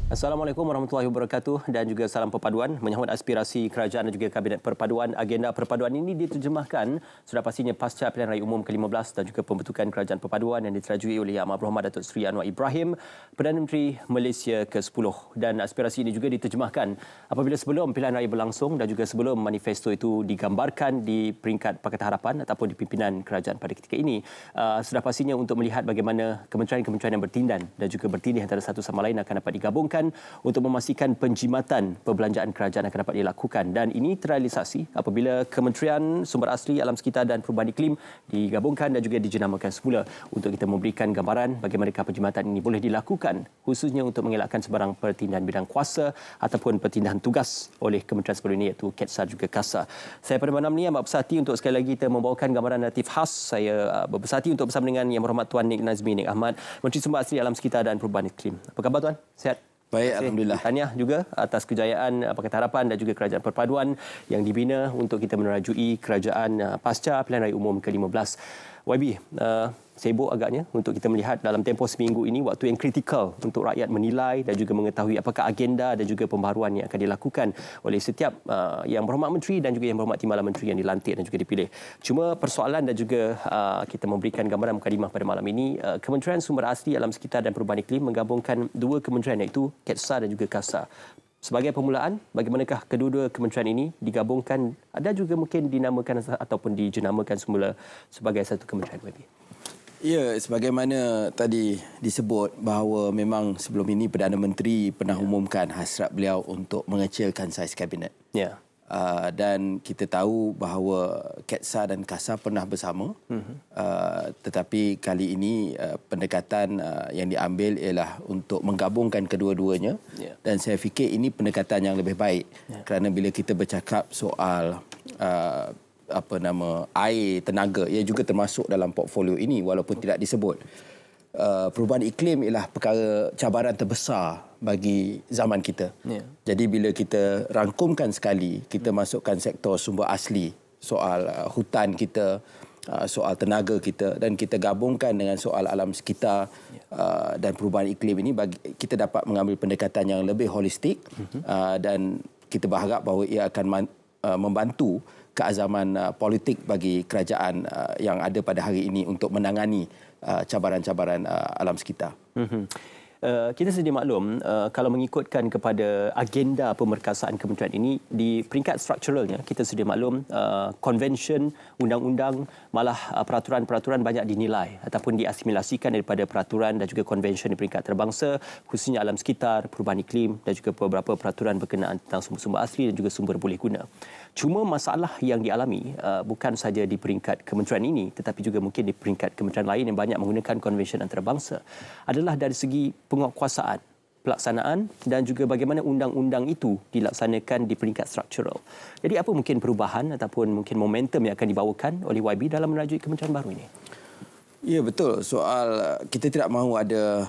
Assalamualaikum warahmatullahi wabarakatuh dan juga salam perpaduan menyambut aspirasi kerajaan dan juga Kabinet Perpaduan. Agenda perpaduan ini diterjemahkan sudah pastinya pasca pilihan raya umum ke-15 dan juga pembentukan kerajaan perpaduan yang diterajui oleh Yang Amat Berhormat Datuk Seri Anwar Ibrahim, Perdana Menteri Malaysia ke-10. Dan aspirasi ini juga diterjemahkan apabila sebelum pilihan raya berlangsung dan juga sebelum manifesto itu digambarkan di peringkat Pakatan Harapan ataupun di pimpinan kerajaan pada ketika ini. Sudah pastinya untuk melihat bagaimana kementerian-kementerian yang bertindan dan juga bertindih antara satu sama lain akan dapat digabungkan untuk memastikan penjimatan perbelanjaan kerajaan akan dapat dilakukan, dan ini terrealisasi apabila Kementerian Sumber Asli, Alam Sekitar dan Perubahan Iklim digabungkan dan juga dijenamakan semula untuk kita memberikan gambaran bagaimana penjimatan ini boleh dilakukan, khususnya untuk mengelakkan sebarang pertindahan bidang kuasa ataupun pertindahan tugas oleh kementerian sebelum ini iaitu KETSA juga KASA. Saya pada malam ini amat bersati untuk sekali lagi kita membawakan gambaran naratif khas. Saya bersati untuk bersama dengan Yang Berhormat Tuan Nik Nazmi Nik Ahmad, Menteri Sumber Asli, Alam Sekitar dan Perubahan Iklim. Apa khabar Tuan? Sihat? Baik, alhamdulillah. Tahniah juga atas kejayaan Pakatan Harapan dan juga Kerajaan Perpaduan yang dibina untuk kita menerajui kerajaan pasca pilihan raya umum ke-15. YB, sibuk agaknya untuk kita melihat dalam tempoh seminggu ini waktu yang kritikal untuk rakyat menilai dan juga mengetahui apakah agenda dan juga pembaharuan yang akan dilakukan oleh setiap Yang Berhormat Menteri dan juga Yang Berhormat Timbalan Menteri yang dilantik dan juga dipilih. Cuma persoalan dan juga kita memberikan gambaran mukadimah pada malam ini, Kementerian Sumber Asli, Alam Sekitar dan Perubahan Iklim menggabungkan dua kementerian iaitu KETSA dan juga KASA. Sebagai permulaan, bagaimanakah kedua-dua kementerian ini digabungkan, ada juga mungkin dinamakan ataupun dijenamakan semula sebagai satu kementerian, YB? Ya, sebagaimana tadi disebut bahawa memang sebelum ini Perdana Menteri pernah umumkan hasrat beliau untuk mengecilkan saiz kabinet. Ya. Dan kita tahu bahawa KETSA dan KASA pernah bersama. Tetapi kali ini pendekatan yang diambil ialah untuk menggabungkan kedua-duanya. Ya. Dan saya fikir ini pendekatan yang lebih baik. Ya. Kerana bila kita bercakap soal air, tenaga, ia juga termasuk dalam portfolio ini walaupun tidak disebut. Perubahan iklim ialah perkara cabaran terbesar bagi zaman kita. Yeah. Jadi bila kita rangkumkan sekali, kita masukkan sektor sumber asli, soal hutan kita, soal tenaga kita, dan kita gabungkan dengan soal alam sekitar dan perubahan iklim ini, kita dapat mengambil pendekatan yang lebih holistik dan kita berharap bahawa ia akan membantu keazaman politik bagi kerajaan yang ada pada hari ini untuk menangani cabaran-cabaran alam sekitar. Kita sedia maklum kalau mengikutkan kepada agenda pemerkasaan kementerian ini di peringkat strukturalnya, kita sedia maklum konvensyen, undang-undang, malah peraturan-peraturan banyak dinilai ataupun diasimilasikan daripada peraturan dan juga konvensyen di peringkat antarabangsa, khususnya alam sekitar, perubahan iklim dan juga beberapa peraturan berkenaan tentang sumber-sumber asli dan juga sumber boleh guna. Cuma masalah yang dialami bukan saja di peringkat kementerian ini tetapi juga mungkin di peringkat kementerian lain yang banyak menggunakan konvensyen antarabangsa adalah dari segi penguatkuasaan, pelaksanaan dan juga bagaimana undang-undang itu dilaksanakan di peringkat struktural. Jadi apa mungkin perubahan ataupun mungkin momentum yang akan dibawakan oleh YB dalam merajui kementerian baru ini? Ya, betul. Soal kita tidak mahu ada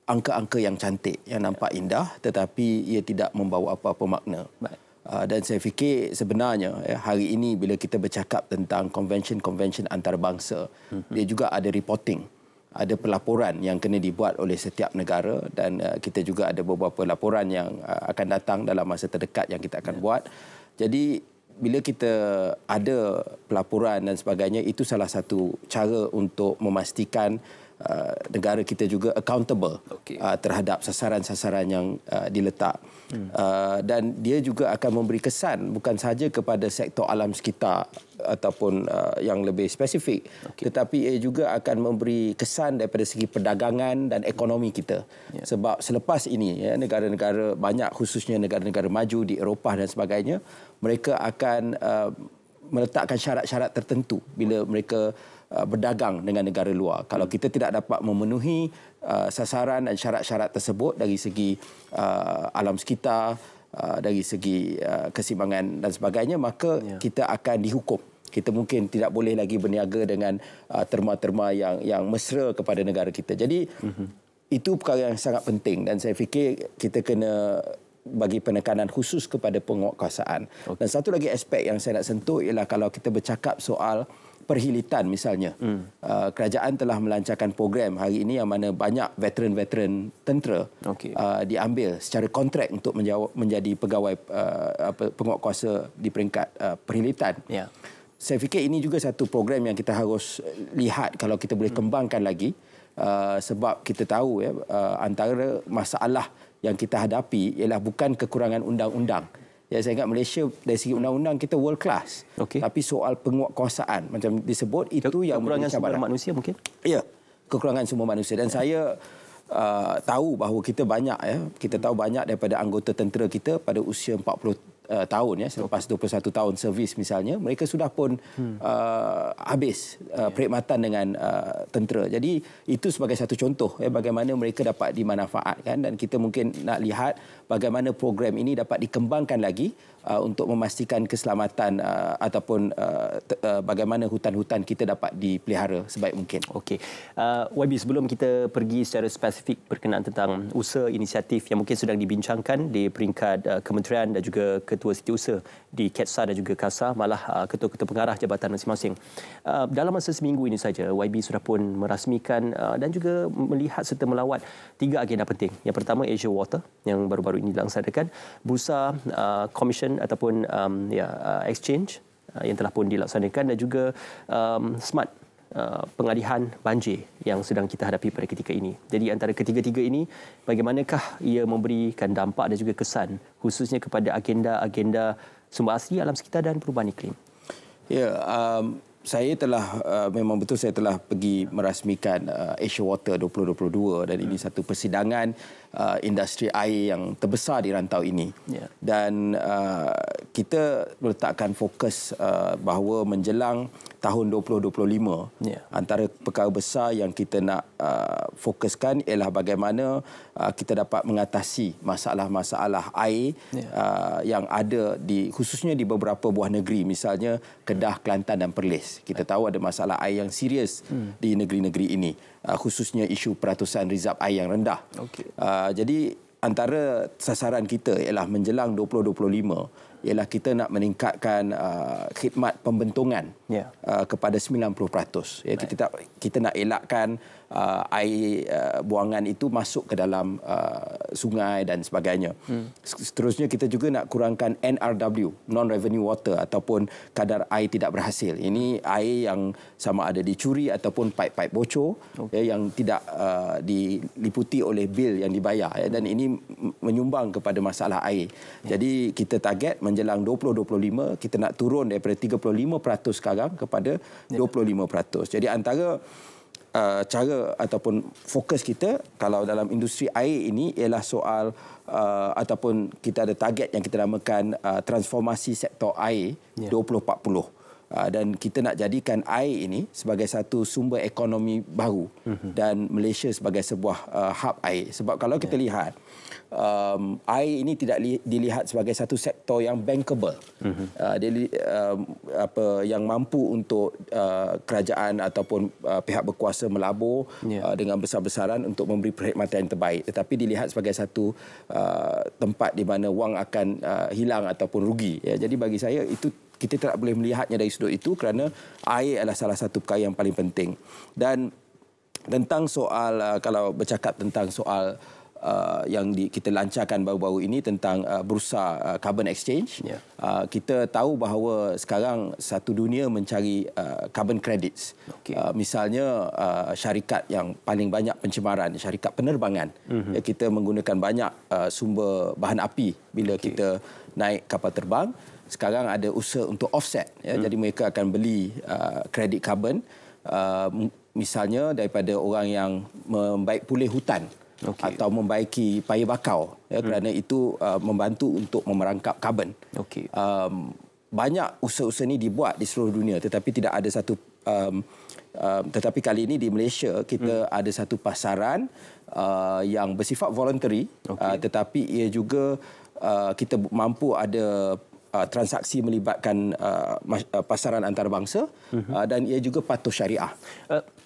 angka-angka yang cantik, yang nampak indah tetapi ia tidak membawa apa-apa makna. Baik. Dan saya fikir sebenarnya hari ini bila kita bercakap tentang konvensyen-konvensyen antarabangsa, dia juga ada reporting, ada pelaporan yang kena dibuat oleh setiap negara dan kita juga ada beberapa laporan yang akan datang dalam masa terdekat yang kita akan buat. Jadi bila kita ada pelaporan dan sebagainya, itu salah satu cara untuk memastikan negara kita juga accountable terhadap sasaran-sasaran yang diletak. Dan dia juga akan memberi kesan bukan sahaja kepada sektor alam sekitar ataupun yang lebih spesifik, tetapi ia juga akan memberi kesan daripada segi perdagangan dan ekonomi kita. Sebab selepas ini negara-negara banyak, khususnya negara-negara maju di Eropah dan sebagainya, mereka akan meletakkan syarat-syarat tertentu bila mereka berdagang dengan negara luar. Kalau kita tidak dapat memenuhi sasaran dan syarat-syarat tersebut dari segi alam sekitar, dari segi keseimbangan dan sebagainya, maka kita akan dihukum. Kita mungkin tidak boleh lagi berniaga dengan terma-terma yang mesra kepada negara kita. Jadi itu perkara yang sangat penting dan saya fikir kita kena bagi penekanan khusus kepada penguatkuasaan. Dan satu lagi aspek yang saya nak sentuh ialah kalau kita bercakap soal perhilitan misalnya. Kerajaan telah melancarkan program hari ini yang mana banyak veteran-veteran tentera diambil secara kontrak untuk menjadi pegawai penguatkuasa di peringkat perhilitan. Saya fikir ini juga satu program yang kita harus lihat kalau kita boleh kembangkan lagi, sebab kita tahu antara masalah yang kita hadapi ialah bukan kekurangan undang-undang. Ya, saya ingat Malaysia dari segi undang-undang kita world class. Tapi soal penguatkuasaan macam disebut itu yang kekurangan sumber manusia mungkin. Ya, kekurangan sumber manusia, dan saya tahu bahawa kita banyak kita tahu banyak daripada anggota tentera kita pada usia 40 tahun selepas 21 tahun servis misalnya, mereka sudah pun habis perkhidmatan dengan tentera. Jadi itu sebagai satu contoh bagaimana mereka dapat dimanfaatkan, dan kita mungkin nak lihat bagaimana program ini dapat dikembangkan lagi untuk memastikan keselamatan ataupun bagaimana hutan-hutan kita dapat dipelihara sebaik mungkin. Okey. YB, sebelum kita pergi secara spesifik berkenaan tentang usaha inisiatif yang mungkin sedang dibincangkan di peringkat kementerian dan juga ketua setiausaha di KETSA dan juga KASA, malah ketua-ketua pengarah jabatan masing-masing. Dalam masa seminggu ini saja, YB sudah pun merasmikan dan juga melihat serta melawat 3 agenda penting. Yang pertama, Asia Water yang baru-baru ini dilaksanakan, Bursa Commission ataupun exchange yang telah pun dilaksanakan, dan juga smart pengalihan banjir yang sedang kita hadapi pada ketika ini. Jadi antara ketiga-tiga ini, bagaimanakah ia memberikan dampak dan juga kesan khususnya kepada agenda-agenda sumber asli, alam sekitar dan perubahan iklim? Ya, saya telah memang betul saya telah pergi merasmikan Asia Water 2022, dan ini satu persidangan industri air yang terbesar di rantau ini. Dan kita meletakkan fokus bahawa menjelang tahun 2025 antara perkara besar yang kita nak fokuskan ialah bagaimana kita dapat mengatasi masalah-masalah air yang ada khususnya di beberapa buah negeri, misalnya Kedah, Kelantan dan Perlis. Kita tahu ada masalah air yang serius di negeri-negeri ini, khususnya isu peratusan rizab air yang rendah. Jadi antara sasaran kita ialah menjelang 2025 ialah kita nak meningkatkan khidmat pembentungan kepada 90%. Kita nak elakkan air buangan itu masuk ke dalam sungai dan sebagainya. Seterusnya kita juga nak kurangkan NRW, non-revenue water, ataupun kadar air tidak berhasil. Ini air yang sama ada dicuri ataupun paip-paip bocor yang tidak diliputi oleh bil yang dibayar, dan ini menyumbang kepada masalah air. Jadi kita target menjelang 2025 kita nak turun daripada 35% sekarang kepada 25%. Jadi antara cara ataupun fokus kita kalau dalam industri air ini ialah soal ataupun kita ada target yang kita namakan transformasi sektor air 2040. Dan kita nak jadikan air ini sebagai satu sumber ekonomi baru dan Malaysia sebagai sebuah hub air. Sebab kalau kita lihat air ini tidak dilihat sebagai satu sektor yang bankable, yang mampu untuk kerajaan ataupun pihak berkuasa melabur dengan besar-besaran untuk memberi perkhidmatan yang terbaik, tetapi dilihat sebagai satu tempat di mana wang akan hilang ataupun rugi. Jadi bagi saya itu kita tidak boleh melihatnya dari sudut itu, kerana air adalah salah satu perkara yang paling penting. Dan tentang soal kalau bercakap tentang soal yang kita lancarkan baru-baru ini tentang bursa carbon exchange, kita tahu bahawa sekarang satu dunia mencari carbon credits. Misalnya syarikat yang paling banyak pencemaran, syarikat penerbangan, kita menggunakan banyak sumber bahan api bila kita naik kapal terbang. Sekarang ada usaha untuk offset, jadi mereka akan beli kredit carbon, misalnya daripada orang yang membaik pulih hutan atau membaiki paya bakau, kerana itu membantu untuk memerangkap karbon. Banyak usaha-usaha ini dibuat di seluruh dunia, tetapi tidak ada satu tetapi kali ini di Malaysia kita ada satu pasaran yang bersifat voluntary, tetapi ia juga kita mampu ada transaksi melibatkan pasaran antarabangsa, dan ia juga patuh syariah.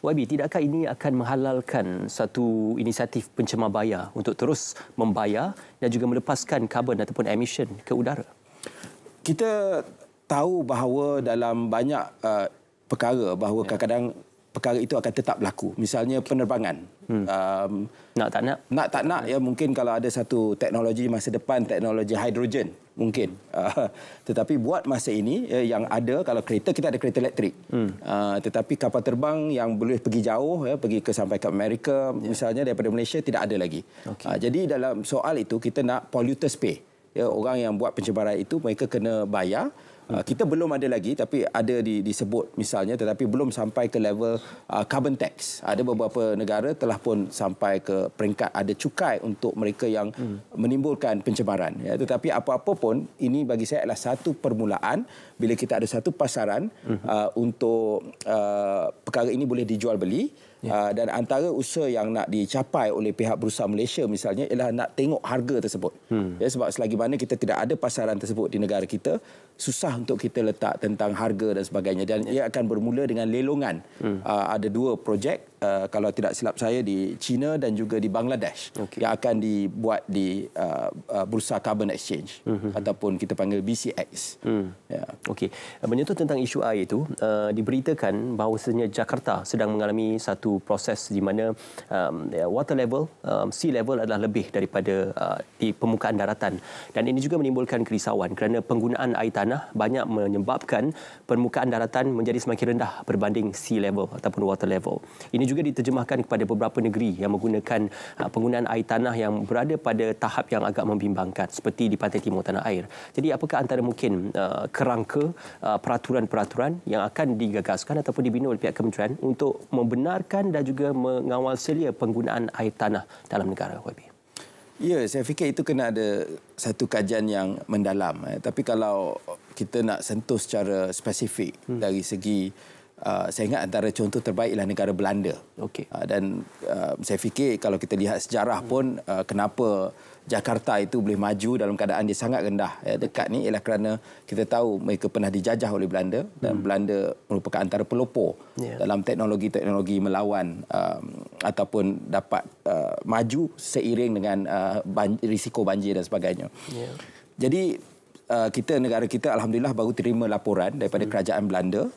YB, tidakkah ini akan menghalalkan satu inisiatif pencemar bayar untuk terus membayar dan juga melepaskan karbon ataupun emission ke udara? Kita tahu bahawa dalam banyak perkara bahawa kadang-kadang perkara itu akan tetap berlaku. Misalnya penerbangan. Nak tak nak ya, mungkin kalau ada satu teknologi masa depan, teknologi hidrogen mungkin. Tetapi buat masa ini yang ada, kalau kereta, kita ada kereta elektrik. Tetapi kapal terbang yang boleh pergi jauh, pergi sampai ke Amerika misalnya daripada Malaysia, tidak ada lagi. Jadi dalam soal itu kita nak polluters pay. Ya, orang yang buat pencemaran itu mereka kena bayar. Kita belum ada lagi, tapi ada disebut misalnya, tetapi belum sampai ke level carbon tax. Ada beberapa negara telah pun sampai ke peringkat ada cukai untuk mereka yang menimbulkan pencemaran. Ya, tetapi apa-apa pun, ini bagi saya adalah satu permulaan bila kita ada satu pasaran untuk perkara ini boleh dijual beli. Dan antara usaha yang nak dicapai oleh pihak berusaha Malaysia misalnya ialah nak tengok harga tersebut. Ya, sebab selagi mana kita tidak ada pasaran tersebut di negara kita, susah untuk kita letak tentang harga dan sebagainya. Dan ia akan bermula dengan lelongan. Ada 2 projek, kalau tidak silap saya, di China dan juga di Bangladesh yang akan dibuat di Bursa Carbon Exchange ataupun kita panggil BCX. Ya. Okey, menyentuh tentang isu air itu, diberitakan bahawasanya Jakarta sedang mengalami satu proses di mana water level, sea level adalah lebih daripada di permukaan daratan, dan ini juga menimbulkan kerisauan kerana penggunaan air tanah banyak menyebabkan permukaan daratan menjadi semakin rendah berbanding sea level ataupun water level. Ini juga diterjemahkan kepada beberapa negeri yang menggunakan penggunaan air tanah yang berada pada tahap yang agak membimbangkan seperti di pantai timur tanah air. Jadi apakah antara mungkin kerangka peraturan-peraturan yang akan digagaskan ataupun dibina oleh pihak kementerian untuk membenarkan dan juga mengawal selia penggunaan air tanah dalam negara, YB? Ya, saya fikir itu kena ada satu kajian yang mendalam. Tapi kalau kita nak sentuh secara spesifik dari segi, saya ingat antara contoh terbaik ialah negara Belanda. Dan saya fikir kalau kita lihat sejarah pun, kenapa Jakarta itu boleh maju dalam keadaan dia sangat rendah dekat ni ialah kerana kita tahu mereka pernah dijajah oleh Belanda, dan Belanda merupakan antara pelopor dalam teknologi-teknologi melawan ataupun dapat maju seiring dengan risiko banjir dan sebagainya. Jadi kita, negara kita alhamdulillah baru terima laporan daripada kerajaan Belanda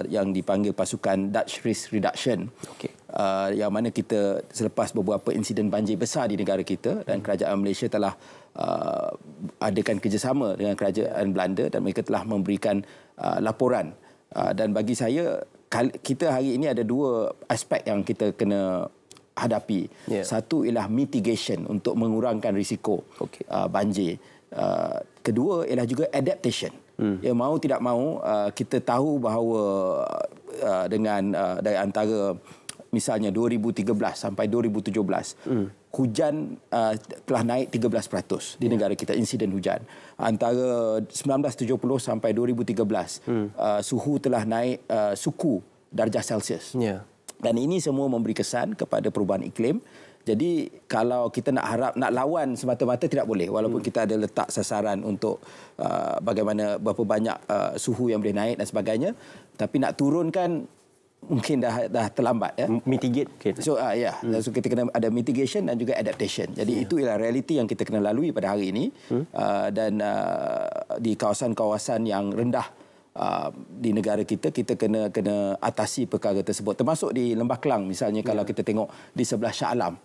yang dipanggil pasukan Dutch Risk Reduction. Yang mana kita selepas beberapa insiden banjir besar di negara kita, dan kerajaan Malaysia telah adakan kerjasama dengan kerajaan Belanda dan mereka telah memberikan laporan. Dan bagi saya, kita hari ini ada 2 aspek yang kita kena hadapi. Satu ialah mitigation untuk mengurangkan risiko banjir. Kedua ialah juga adaptation. Ya, mau tidak mau kita tahu bahawa dengan dari antara misalnya 2013 sampai 2017 hujan telah naik 13% di negara kita, insiden hujan. Antara 1970 sampai 2013 suhu telah naik suku darjah Celsius. Dan ini semua memberi kesan kepada perubahan iklim. Jadi kalau kita nak lawan semata-mata tidak boleh, walaupun kita ada letak sasaran untuk bagaimana berapa banyak suhu yang boleh naik dan sebagainya, tapi nak turunkan mungkin dah terlambat ya. Mitigate. So so kita kena ada mitigation dan juga adaptation. Jadi itu ialah realiti yang kita kena lalui pada hari ini. Dan di kawasan-kawasan yang rendah di negara kita, kita kena atasi perkara tersebut, termasuk di Lembah Kelang misalnya. Kalau kita tengok di sebelah Shah Alam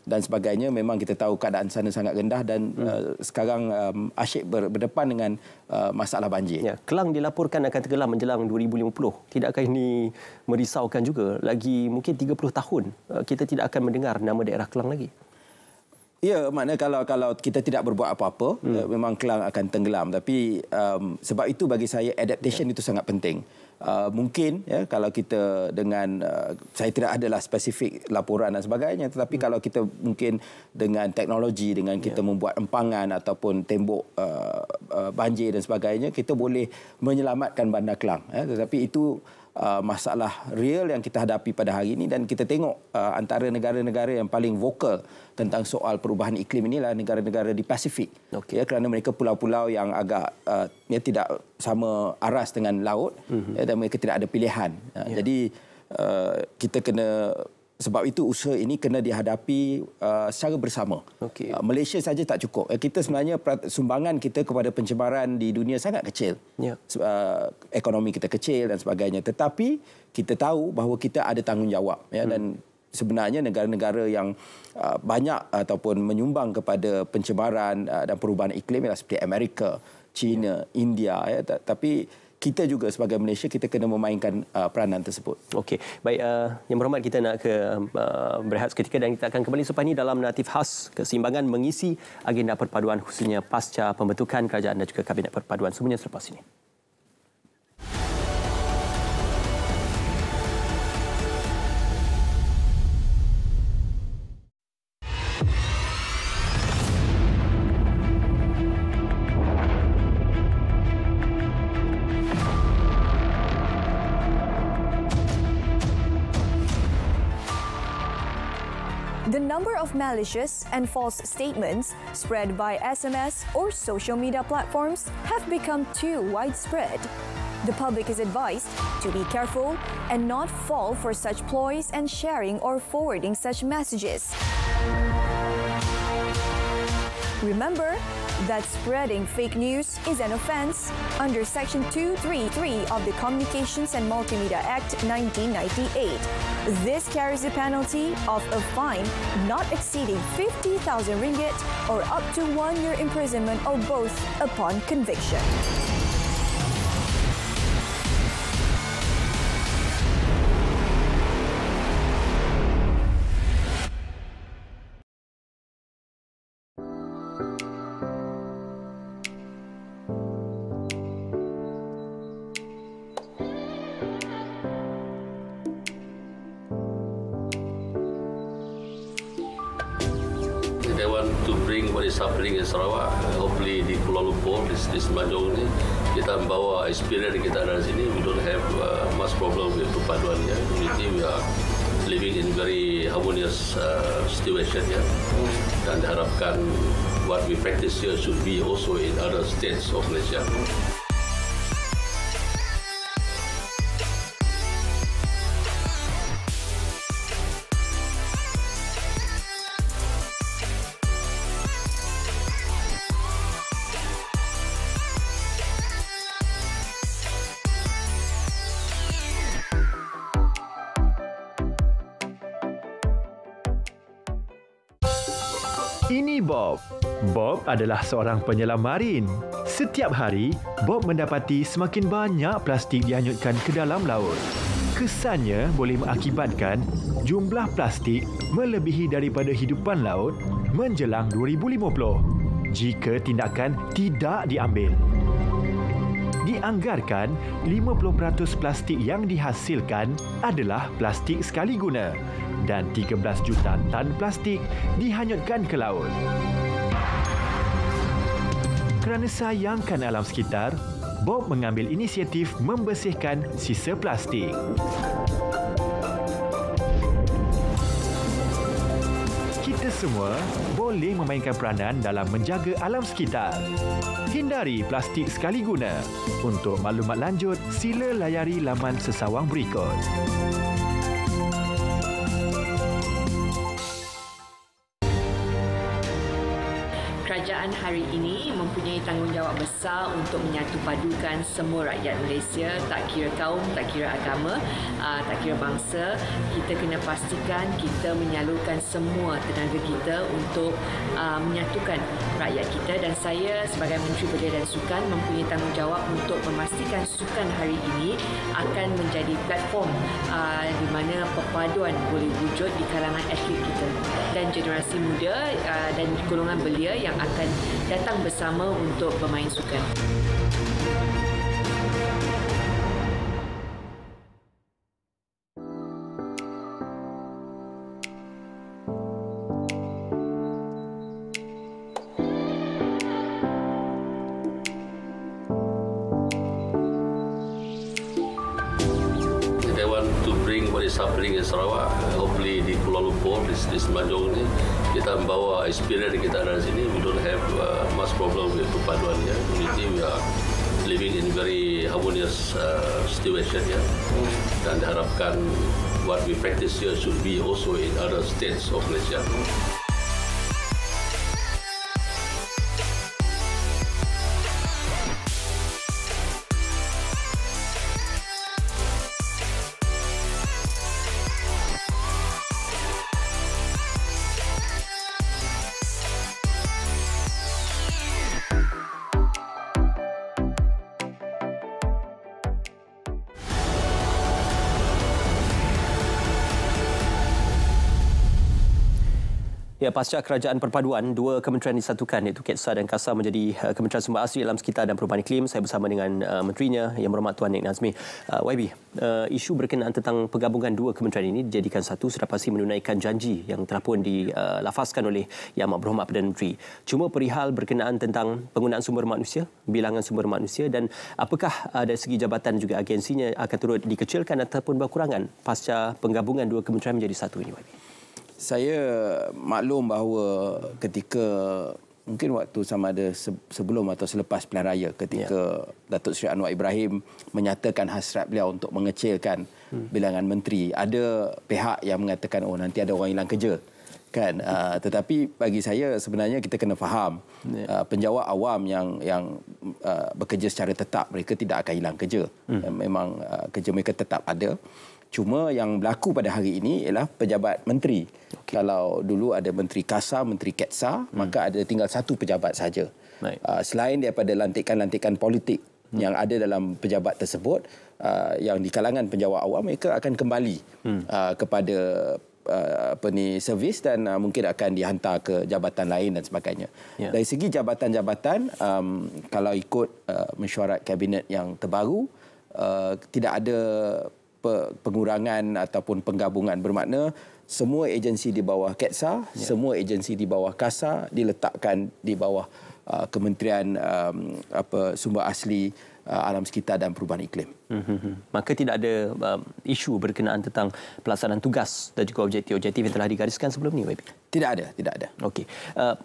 dan sebagainya, memang kita tahu keadaan sana sangat rendah dan sekarang asyik berdepan dengan masalah banjir. Kelang dilaporkan akan tenggelam menjelang 2050. Tidakkah ini merisaukan juga? Lagi mungkin 30 tahun kita tidak akan mendengar nama daerah Kelang lagi. Ya, maknanya kalau kita tidak berbuat apa-apa, memang Kelang akan tenggelam. Tapi sebab itu bagi saya adaptation itu sangat penting. Mungkin kalau kita dengan saya tidak adalah spesifik laporan dan sebagainya, tetapi kalau kita mungkin dengan teknologi, dengan kita membuat empangan ataupun tembok banjir dan sebagainya, kita boleh menyelamatkan Bandar Kelang. Tetapi itu masalah real yang kita hadapi pada hari ini, dan kita tengok antara negara-negara yang paling vokal tentang soal perubahan iklim inilah negara-negara di Pasifik. Kerana mereka pulau-pulau yang agak tidak sama aras dengan laut, dan mereka tidak ada pilihan. Jadi kita kena Sebab itu usaha ini kena dihadapi secara bersama. Okey. Malaysia saja tak cukup. Kita sebenarnya sumbangan kita kepada pencemaran di dunia sangat kecil. Ya. Ekonomi kita kecil dan sebagainya. Tetapi kita tahu bahawa kita ada tanggungjawab. Ya, dan sebenarnya negara-negara yang banyak ataupun menyumbang kepada pencemaran dan perubahan iklim ialah seperti Amerika, China, India. Ya. Tapi kita juga sebagai Malaysia, kita kena memainkan peranan tersebut. Okey, baik. Yang berhormat, kita nak berehat seketika dan kita akan kembali selepas ini dalam naratif khas keseimbangan mengisi agenda perpaduan khususnya pasca pembentukan kerajaan dan juga Kabinet Perpaduan. Semuanya selepas ini. The number of malicious and false statements spread by SMS or social media platforms have become too widespread. The public is advised to be careful and not fall for such ploys and sharing or forwarding such messages. Remember that spreading fake news is an offence under Section 233 of the Communications and Multimedia Act 1998. This carries a penalty of a fine not exceeding 50,000 ringgit or up to 1 year imprisonment or both upon conviction. They want to bring what is happening in Sarawak. Hopefully di Kuala Lumpur, di Semenanjung ni, kita membawa experience kita dari sini. We don't have much problem with perpaduan. Ya. We are living in very harmonious situation. Ya. Dan diharapkan what we practice here should be also in other states of Malaysia. Ini Bob. Bob adalah seorang penyelam marin. Setiap hari, Bob mendapati semakin banyak plastik dihanyutkan ke dalam laut. Kesannya boleh mengakibatkan jumlah plastik melebihi daripada hidupan laut menjelang 2050 jika tindakan tidak diambil. Dianggarkan 50% plastik yang dihasilkan adalah plastik sekali guna dan 13 juta tan plastik dihanyutkan ke laut. Kerana sayangkan alam sekitar, Bob mengambil inisiatif membersihkan sisa plastik. Kita semua boleh memainkan peranan dalam menjaga alam sekitar. Hindari plastik sekali guna. Untuk maklumat lanjut, sila layari laman sesawang berikut. Kerajaan hari ini mempunyai tanggungjawab besar untuk menyatupadukan semua rakyat Malaysia, tak kira kaum, tak kira agama, tak kira bangsa. Kita kena pastikan kita menyalurkan semua tenaga kita untuk menyatukan rakyat kita, dan saya sebagai Menteri Belia dan Sukan mempunyai tanggungjawab untuk memastikan sukan hari ini akan menjadi platform di mana perpaduan boleh wujud di kalangan atlet kita dan generasi muda dan golongan belia yang akan datang bersama untuk bermain sukan. They want to bring what is happening in Sarawak. Hopefully di Kuala Lumpur, di Semenanjung ni, kita membawa experience kita dari sini. We don't have much problem with perpaduan. Ya. We are living in very harmonious situation. Ya. Dan diharapkan what we practice here should be also in other states of Malaysia. Ya, pasca kerajaan perpaduan, dua kementerian disatukan iaitu KETSA dan KASA menjadi Kementerian Sumber Asli Alam Sekitar dan Perubahan Iklim. Saya bersama dengan menterinya Yang Berhormat Tuan Nik Nazmi. YB, isu berkenaan tentang penggabungan dua kementerian ini dijadikan satu sudah pasti menunaikan janji yang telah pun dilafazkan oleh Yang Amat Berhormat Perdana Menteri. Cuma perihal berkenaan tentang penggunaan sumber manusia, bilangan sumber manusia dan apakah dari segi jabatan juga agensinya akan turut dikecilkan ataupun berkurangan pasca penggabungan dua kementerian menjadi satu ini, YB? Saya maklum bahawa ketika mungkin waktu sama ada sebelum atau selepas pilihan raya ketika Datuk Seri Anwar Ibrahim menyatakan hasrat beliau untuk mengecilkan bilangan menteri, ada pihak yang mengatakan nanti ada orang hilang kerja kan. Tetapi bagi saya sebenarnya kita kena faham penjawat awam yang bekerja secara tetap, mereka tidak akan hilang kerja. Memang kerja mereka tetap ada. Cuma yang berlaku pada hari ini ialah pejabat menteri. Kalau dulu ada menteri KASA, menteri KETSA, maka ada tinggal satu pejabat saja. Selain daripada lantikan-lantikan politik yang ada dalam pejabat tersebut, yang di kalangan penjawat awam, mereka akan kembali kepada servis dan mungkin akan dihantar ke jabatan lain dan sebagainya. Dari segi jabatan-jabatan, kalau ikut mesyuarat kabinet yang terbaru, tidak ada pengurangan ataupun penggabungan, bermakna semua agensi di bawah KETSA, semua agensi di bawah KASA diletakkan di bawah Kementerian Sumber Asli Alam Sekitar dan Perubahan Iklim. Maka tidak ada isu berkenaan tentang pelaksanaan tugas dan juga objektif-objektif yang telah digariskan sebelum ini, YB? Tidak ada. Okey.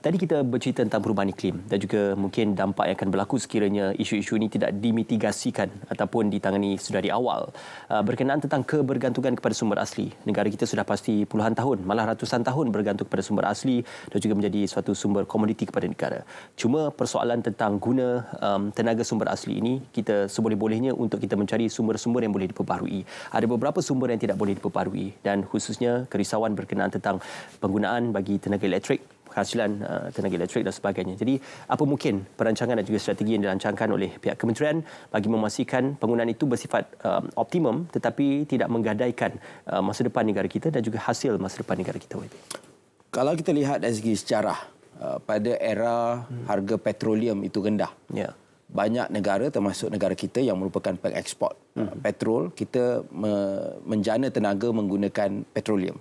Tadi kita bercerita tentang perubahan iklim dan juga mungkin dampak yang akan berlaku sekiranya isu-isu ini tidak dimitigasikan ataupun ditangani sudah di awal. Berkenaan tentang kebergantungan kepada sumber asli. Negara kita sudah pasti puluhan tahun, malah ratusan tahun bergantung kepada sumber asli dan juga menjadi suatu sumber komoditi kepada negara. Cuma persoalan tentang guna tenaga sumber asli ini, kita seboleh-bolehnya untuk kita mencari sumber-sumber yang boleh diperbaharui. Ada beberapa sumber yang tidak boleh diperbaharui dan khususnya kerisauan berkenaan tentang penggunaan bagi tenaga elektrik, penghasilan tenaga elektrik dan sebagainya. Jadi, apa mungkin perancangan dan juga strategi yang dirancangkan oleh pihak kementerian bagi memastikan penggunaan itu bersifat optimum tetapi tidak menggadaikan masa depan negara kita dan juga hasil masa depan negara kita? Kalau kita lihat dari segi sejarah, pada era harga petroleum itu rendah, banyak negara termasuk negara kita yang merupakan pengeksport petrol, kita menjana tenaga menggunakan petroleum.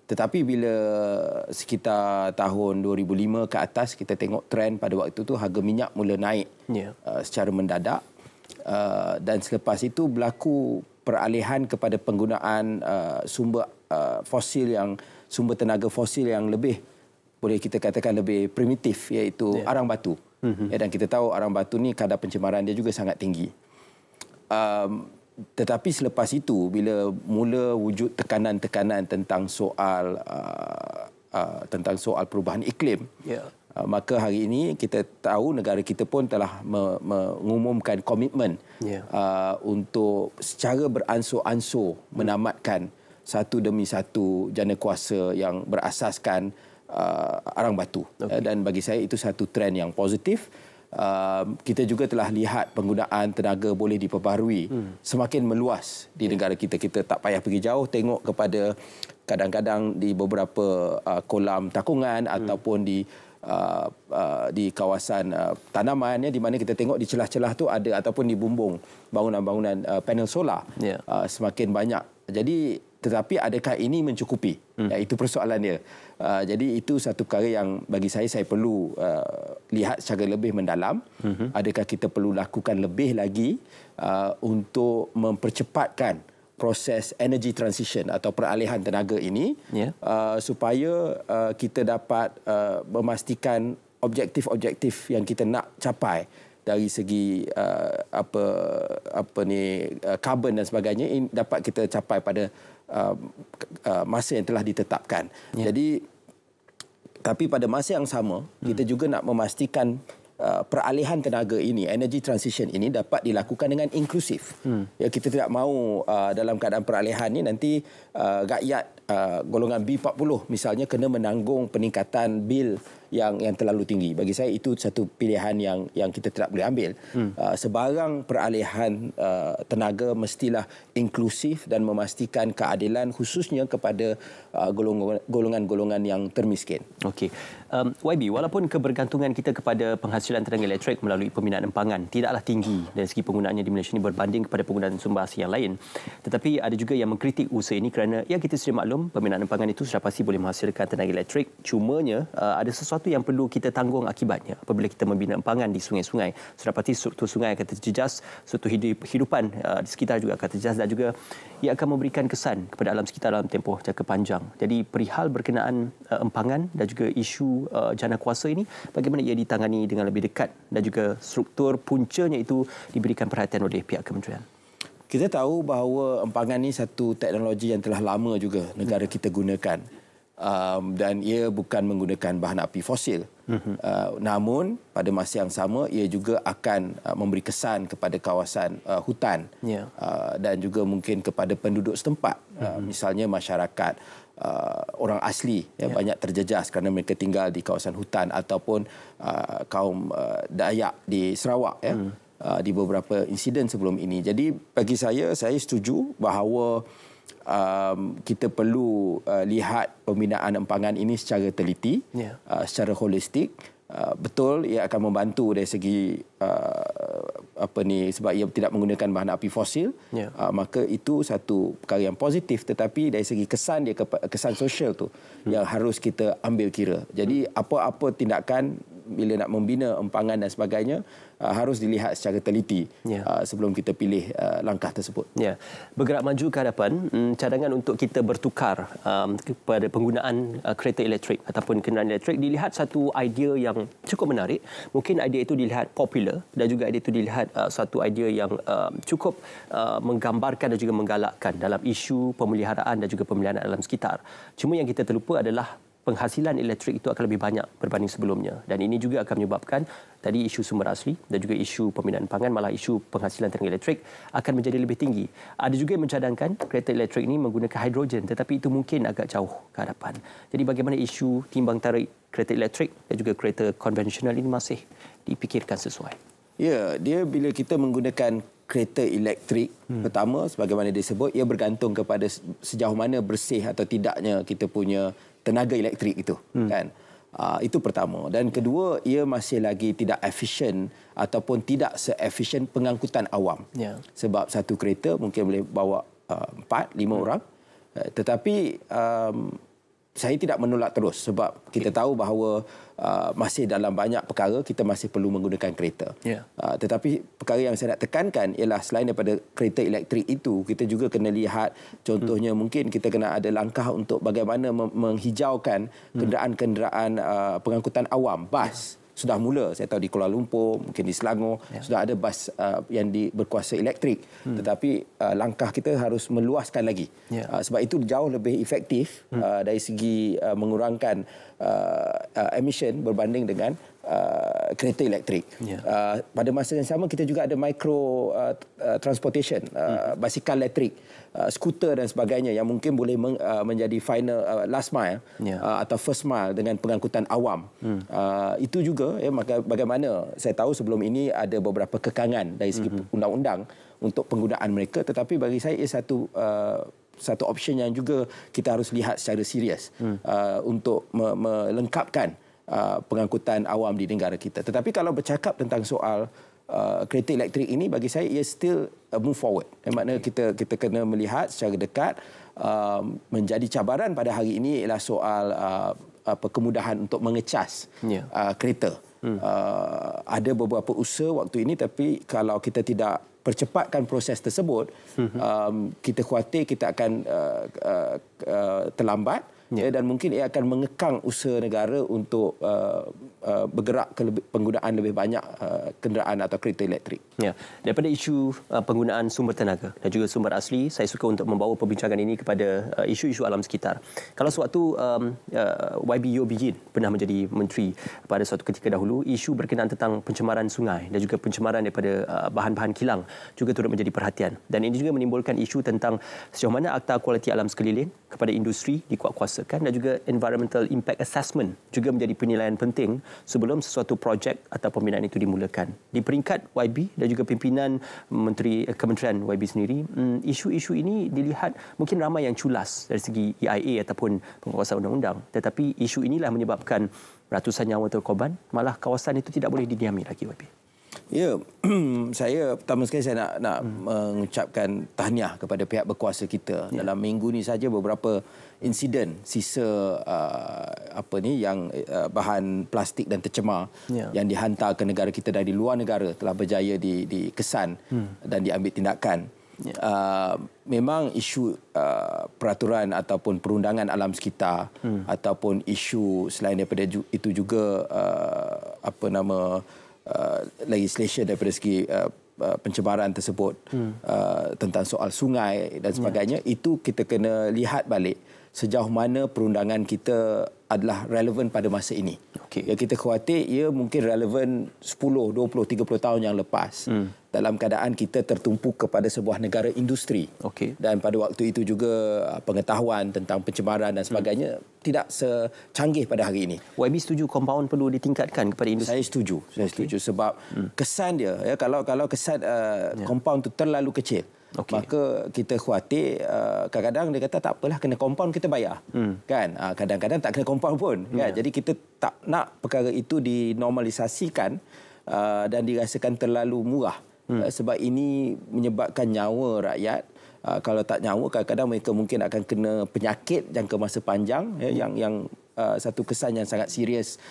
Tetapi bila sekitar tahun 2005 ke atas, kita tengok trend pada waktu itu harga minyak mula naik secara mendadak. Dan selepas itu berlaku peralihan kepada penggunaan sumber tenaga fosil yang lebih, boleh kita katakan lebih primitif, iaitu arang batu. Dan kita tahu arang batu ni kadar pencemaran dia juga sangat tinggi. Tetapi selepas itu, bila mula wujud tekanan-tekanan tentang soal perubahan iklim, maka hari ini kita tahu negara kita pun telah mengumumkan komitmen untuk secara beransur-ansur menamatkan satu demi satu jana kuasa yang berasaskan arang batu. Dan bagi saya itu satu trend yang positif. Kita juga telah lihat penggunaan tenaga boleh diperbaharui semakin meluas di negara kita. Kita tak payah pergi jauh, tengok kepada kadang-kadang di beberapa kolam takungan ataupun di kawasan tanaman, di mana kita tengok di celah-celah tu ada, ataupun di bumbung bangunan-bangunan panel solar semakin banyak. Jadi, tetapi adakah ini mencukupi? Itu persoalan dia. Jadi itu satu perkara yang bagi saya perlu lihat secara lebih mendalam. Adakah kita perlu lakukan lebih lagi untuk mempercepatkan proses energy transition atau peralihan tenaga ini supaya kita dapat memastikan objektif-objektif yang kita nak capai dari segi carbon dan sebagainya ini dapat kita capai pada masa yang telah ditetapkan. Jadi tapi pada masa yang sama kita juga nak memastikan peralihan tenaga ini, energy transition ini dapat dilakukan dengan inklusif. Ya, kita tidak mahu dalam keadaan peralihan ini nanti rakyat golongan B40 misalnya kena menanggung peningkatan bil yang terlalu tinggi. Bagi saya itu satu pilihan yang kita tidak boleh ambil. Sebarang peralihan tenaga mestilah inklusif dan memastikan keadilan khususnya kepada golongan-golongan yang termiskin. Okey. YB, walaupun kebergantungan kita kepada penghasilan tenaga elektrik melalui peminat empangan tidaklah tinggi dari segi penggunaannya di Malaysia ini berbanding kepada penggunaan sumber asli yang lain, tetapi ada juga yang mengkritik usaha ini kerana ya kita sedia maklum peminat empangan itu sudah pasti boleh menghasilkan tenaga elektrik, cumanya ada sesuatu yang perlu kita tanggung akibatnya apabila kita membina empangan di sungai-sungai. Sudah pasti struktur sungai akan terjejas, struktur hidupan di sekitar juga akan terjejas dan juga ia akan memberikan kesan kepada alam sekitar dalam tempoh jangka panjang. Jadi perihal berkenaan empangan dan juga isu jana kuasa ini, bagaimana ia ditangani dengan lebih dekat dan juga struktur puncanya itu diberikan perhatian oleh pihak kementerian? Kita tahu bahawa empangan ini satu teknologi yang telah lama juga negara kita gunakan. Dan ia bukan menggunakan bahan api fosil. Namun pada masa yang sama ia juga akan memberi kesan kepada kawasan hutan dan juga mungkin kepada penduduk setempat. Misalnya masyarakat orang asli banyak terjejas kerana mereka tinggal di kawasan hutan ataupun kaum Dayak di Sarawak di beberapa insiden sebelum ini. Jadi bagi saya setuju bahawa kita perlu lihat pembinaan empangan ini secara teliti, secara holistik. Betul ia akan membantu dari segi sebab ia tidak menggunakan bahan api fosil, maka itu satu perkara yang positif, tetapi dari segi kesan dia, kesan sosial tu yang harus kita ambil kira. Jadi apa-apa tindakan bila nak membina empangan dan sebagainya harus dilihat secara teliti sebelum kita pilih langkah tersebut. Bergerak maju ke hadapan, cadangan untuk kita bertukar kepada penggunaan kereta elektrik ataupun kenderaan elektrik, dilihat satu idea yang cukup menarik. Mungkin idea itu dilihat popular dan juga idea itu dilihat satu idea yang cukup menggambarkan dan juga menggalakkan dalam isu pemeliharaan dan juga pemeliharaan alam sekitar. Cuma yang kita terlupa adalah penghasilan elektrik itu akan lebih banyak berbanding sebelumnya, dan ini juga akan menyebabkan tadi isu sumber asli dan juga isu pemindahan pangan, malah isu penghasilan tenaga elektrik akan menjadi lebih tinggi. Ada juga yang mencadangkan kereta elektrik ini menggunakan hidrogen, tetapi itu mungkin agak jauh ke hadapan. Jadi bagaimana isu timbang tarik kereta elektrik dan juga kereta konvensional ini masih dipikirkan sesuai? Ya, dia bila kita menggunakan kereta elektrik, pertama sebagaimana disebut, ia bergantung kepada sejauh mana bersih atau tidaknya kita punya tenaga elektrik itu, kan? Itu pertama. Dan kedua, ia masih lagi tidak efisien ataupun tidak se-efisien pengangkutan awam. Sebab satu kereta mungkin boleh bawa 4-5 orang. Tetapi saya tidak menolak terus sebab kita tahu bahawa masih dalam banyak perkara kita masih perlu menggunakan kereta. Tetapi perkara yang saya nak tekankan ialah selain daripada kereta elektrik itu, kita juga kena lihat contohnya mungkin kita kena ada langkah untuk bagaimana menghijaukan kenderaan-kenderaan pengangkutan awam, bas. Sudah mula, saya tahu di Kuala Lumpur, mungkin di Selangor, sudah ada bas yang berkuasa elektrik. Tetapi langkah kita harus meluaskan lagi. Sebab itu jauh lebih efektif dari segi mengurangkan emission berbanding dengan kereta elektrik. Pada masa yang sama, kita juga ada micro transportation, basikal elektrik, skuter dan sebagainya yang mungkin boleh menjadi final last mile atau first mile dengan pengangkutan awam. Itu juga bagaimana saya tahu sebelum ini ada beberapa kekangan dari segi undang-undang untuk penggunaan mereka, tetapi bagi saya ia satu option yang juga kita harus lihat secara serius untuk melengkapkan pengangkutan awam di negara kita. Tetapi kalau bercakap tentang soal kereta elektrik ini, bagi saya ia still move forward. Maknanya kita kena melihat secara dekat. Menjadi cabaran pada hari ini ialah soal kemudahan untuk mengecas kereta. Ada beberapa usaha waktu ini, tapi kalau kita tidak percepatkan proses tersebut, kita khawatir kita akan terlambat dan mungkin ia akan mengekang usaha negara untuk bergerak ke penggunaan lebih banyak kenderaan atau kereta elektrik. Ya, daripada isu penggunaan sumber tenaga dan juga sumber asli, saya suka untuk membawa perbincangan ini kepada isu-isu alam sekitar. Kalau sewaktu YB Yeo Bee Yin pernah menjadi menteri pada suatu ketika dahulu, isu berkenaan tentang pencemaran sungai dan juga pencemaran daripada bahan-bahan kilang juga turut menjadi perhatian. Dan ini juga menimbulkan isu tentang sejauh mana Akta Kualiti Alam Sekeliling kepada industri dikuatkuasakan dan juga environmental impact assessment juga menjadi penilaian penting sebelum sesuatu projek atau pembinaan itu dimulakan. Di peringkat YB dan juga pimpinan Kementerian YB sendiri, isu-isu ini dilihat mungkin ramai yang culas dari segi EIA ataupun penguasaan undang-undang, tetapi isu inilah menyebabkan ratusan nyawa terkorban, malah kawasan itu tidak boleh didiami lagi, YB. Ya, saya pertama sekali saya nak mengucapkan tahniah kepada pihak berkuasa kita. Dalam minggu ni saja beberapa insiden sisa yang bahan plastik dan tercemar yang dihantar ke negara kita dari luar negara telah berjaya dikesan dan diambil tindakan. Memang isu peraturan ataupun perundangan alam sekitar ataupun isu selain daripada itu juga legislation daripada segi pencemaran tersebut tentang soal sungai dan sebagainya, itu kita kena lihat balik sejauh mana perundangan kita adalah relevan pada masa ini. Yang kita khawatir ia mungkin relevan 10, 20, 30 tahun yang lepas dalam keadaan kita tertumpu kepada sebuah negara industri. Dan pada waktu itu juga pengetahuan tentang pencemaran dan sebagainya tidak secanggih pada hari ini. YB setuju kompaun perlu ditingkatkan kepada industri? Saya setuju sebab kesan dia, kalau kesan kompaun itu terlalu kecil, maka kita khawatir kadang-kadang dia kata tak apalah, kena kompaun kita bayar. Kan? Kadang-kadang tak kena kompaun pun. Kan? Jadi kita tak nak perkara itu dinormalisasikan dan dirasakan terlalu murah. Sebab ini menyebabkan nyawa rakyat. Kalau tak nyawa, kadang-kadang mereka mungkin akan kena penyakit jangka masa panjang yang satu kesan yang sangat serius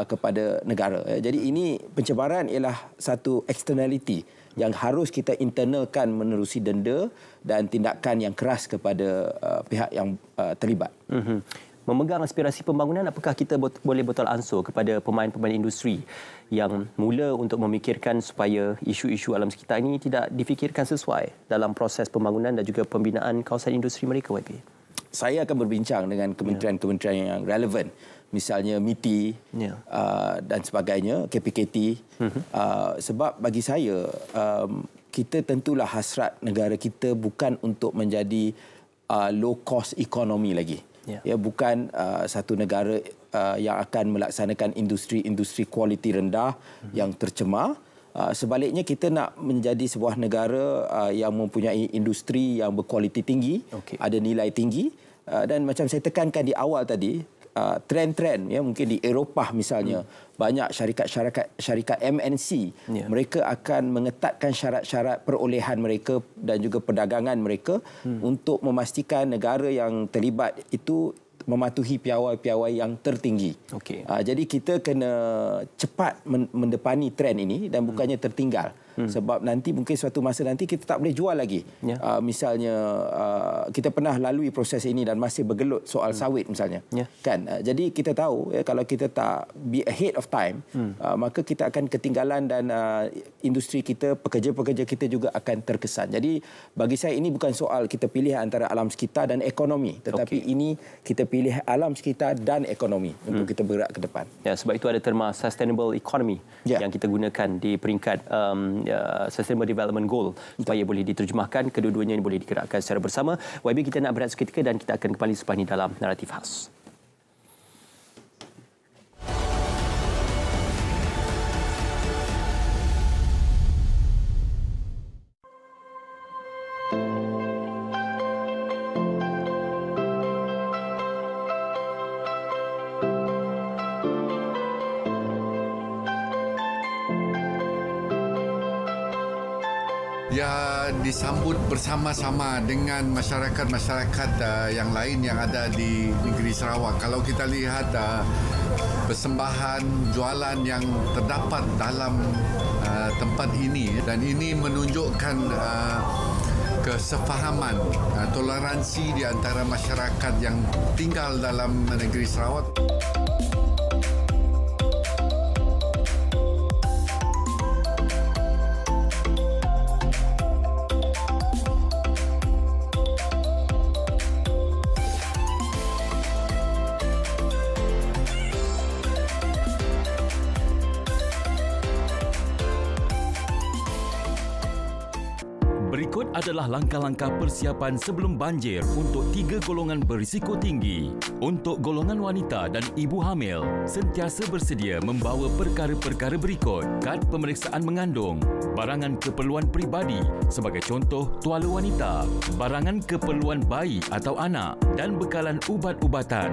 kepada negara. Jadi ini pencemaran ialah satu externality yang harus kita internalkan menerusi denda dan tindakan yang keras kepada pihak yang terlibat. Memegang aspirasi pembangunan, apakah kita boleh botol ansur kepada pemain-pemain industri yang mula untuk memikirkan supaya isu-isu alam sekitar ini tidak difikirkan sesuai dalam proses pembangunan dan juga pembinaan kawasan industri mereka, YB? Saya akan berbincang dengan kementerian-kementerian yang relevan. Misalnya MITI dan sebagainya, KPKT. Sebab bagi saya, kita tentulah hasrat negara kita bukan untuk menjadi low cost economy lagi. Bukan satu negara yang akan melaksanakan industri kualiti rendah yang tercemar. Sebaliknya, kita nak menjadi sebuah negara yang mempunyai industri yang berkualiti tinggi, ada nilai tinggi, dan macam saya tekankan di awal tadi, trend-trend mungkin di Eropah misalnya, banyak syarikat MNC mereka akan mengetatkan syarat-syarat perolehan mereka dan juga perdagangan mereka untuk memastikan negara yang terlibat itu mematuhi piawai-piawai yang tertinggi. Jadi kita kena cepat mendepani trend ini dan bukannya tertinggal. Sebab nanti mungkin suatu masa nanti kita tak boleh jual lagi. Misalnya kita pernah lalui proses ini dan masih bergelut soal sawit misalnya. Kan? Jadi kita tahu kalau kita tak be ahead of time, maka kita akan ketinggalan dan industri kita, pekerja-pekerja kita juga akan terkesan. Jadi bagi saya ini bukan soal kita pilih antara alam sekitar dan ekonomi, tetapi ini kita pilih alam sekitar dan ekonomi untuk kita bergerak ke depan. Sebab itu ada terma sustainable economy yang kita gunakan di peringkat Sustainable Development Goal supaya boleh diterjemahkan, kedua-duanya ini boleh digerakkan secara bersama. YB, kita nak berehat seketika dan kita akan kembali selepas ini dalam Naratif Khas. Disambut bersama-sama dengan masyarakat-masyarakat yang lain yang ada di negeri Sarawak. Kalau kita lihat persembahan jualan yang terdapat dalam tempat ini, dan ini menunjukkan kesefahaman, toleransi di antara masyarakat yang tinggal dalam negeri Sarawak. Berikut adalah langkah-langkah persiapan sebelum banjir untuk 3 golongan berisiko tinggi. Untuk golongan wanita dan ibu hamil, sentiasa bersedia membawa perkara-perkara berikut: kad pemeriksaan mengandung, barangan keperluan peribadi sebagai contoh tuala wanita, barangan keperluan bayi atau anak dan bekalan ubat-ubatan.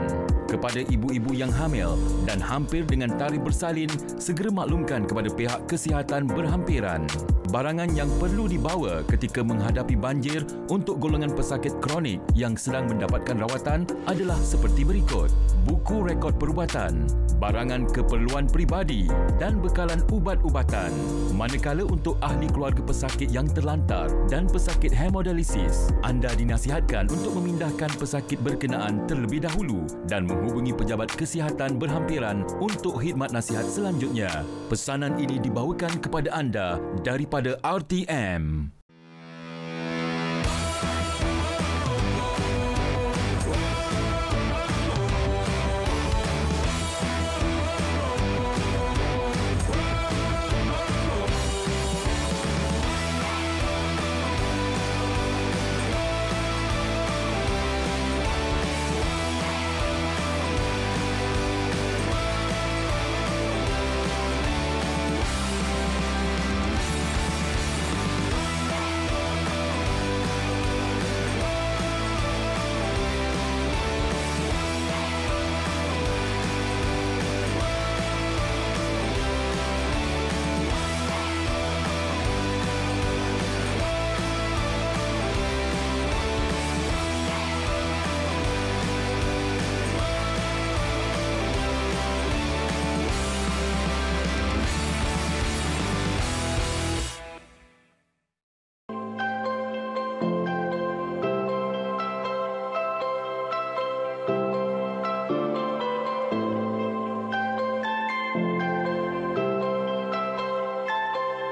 Kepada ibu-ibu yang hamil dan hampir dengan tarikh bersalin, segera maklumkan kepada pihak kesihatan berhampiran. Barangan yang perlu dibawa ketika menghadapi banjir untuk golongan pesakit kronik yang sedang mendapatkan rawatan adalah seperti berikut: buku rekod perubatan, barangan keperluan peribadi dan bekalan ubat-ubatan. Manakala untuk ahli keluarga pesakit yang terlantar dan pesakit hemodialisis, anda dinasihatkan untuk memindahkan pesakit berkenaan terlebih dahulu dan menghubungi pejabat kesihatan berhampiran untuk khidmat nasihat selanjutnya. Pesanan ini dibawakan kepada anda daripada RTM.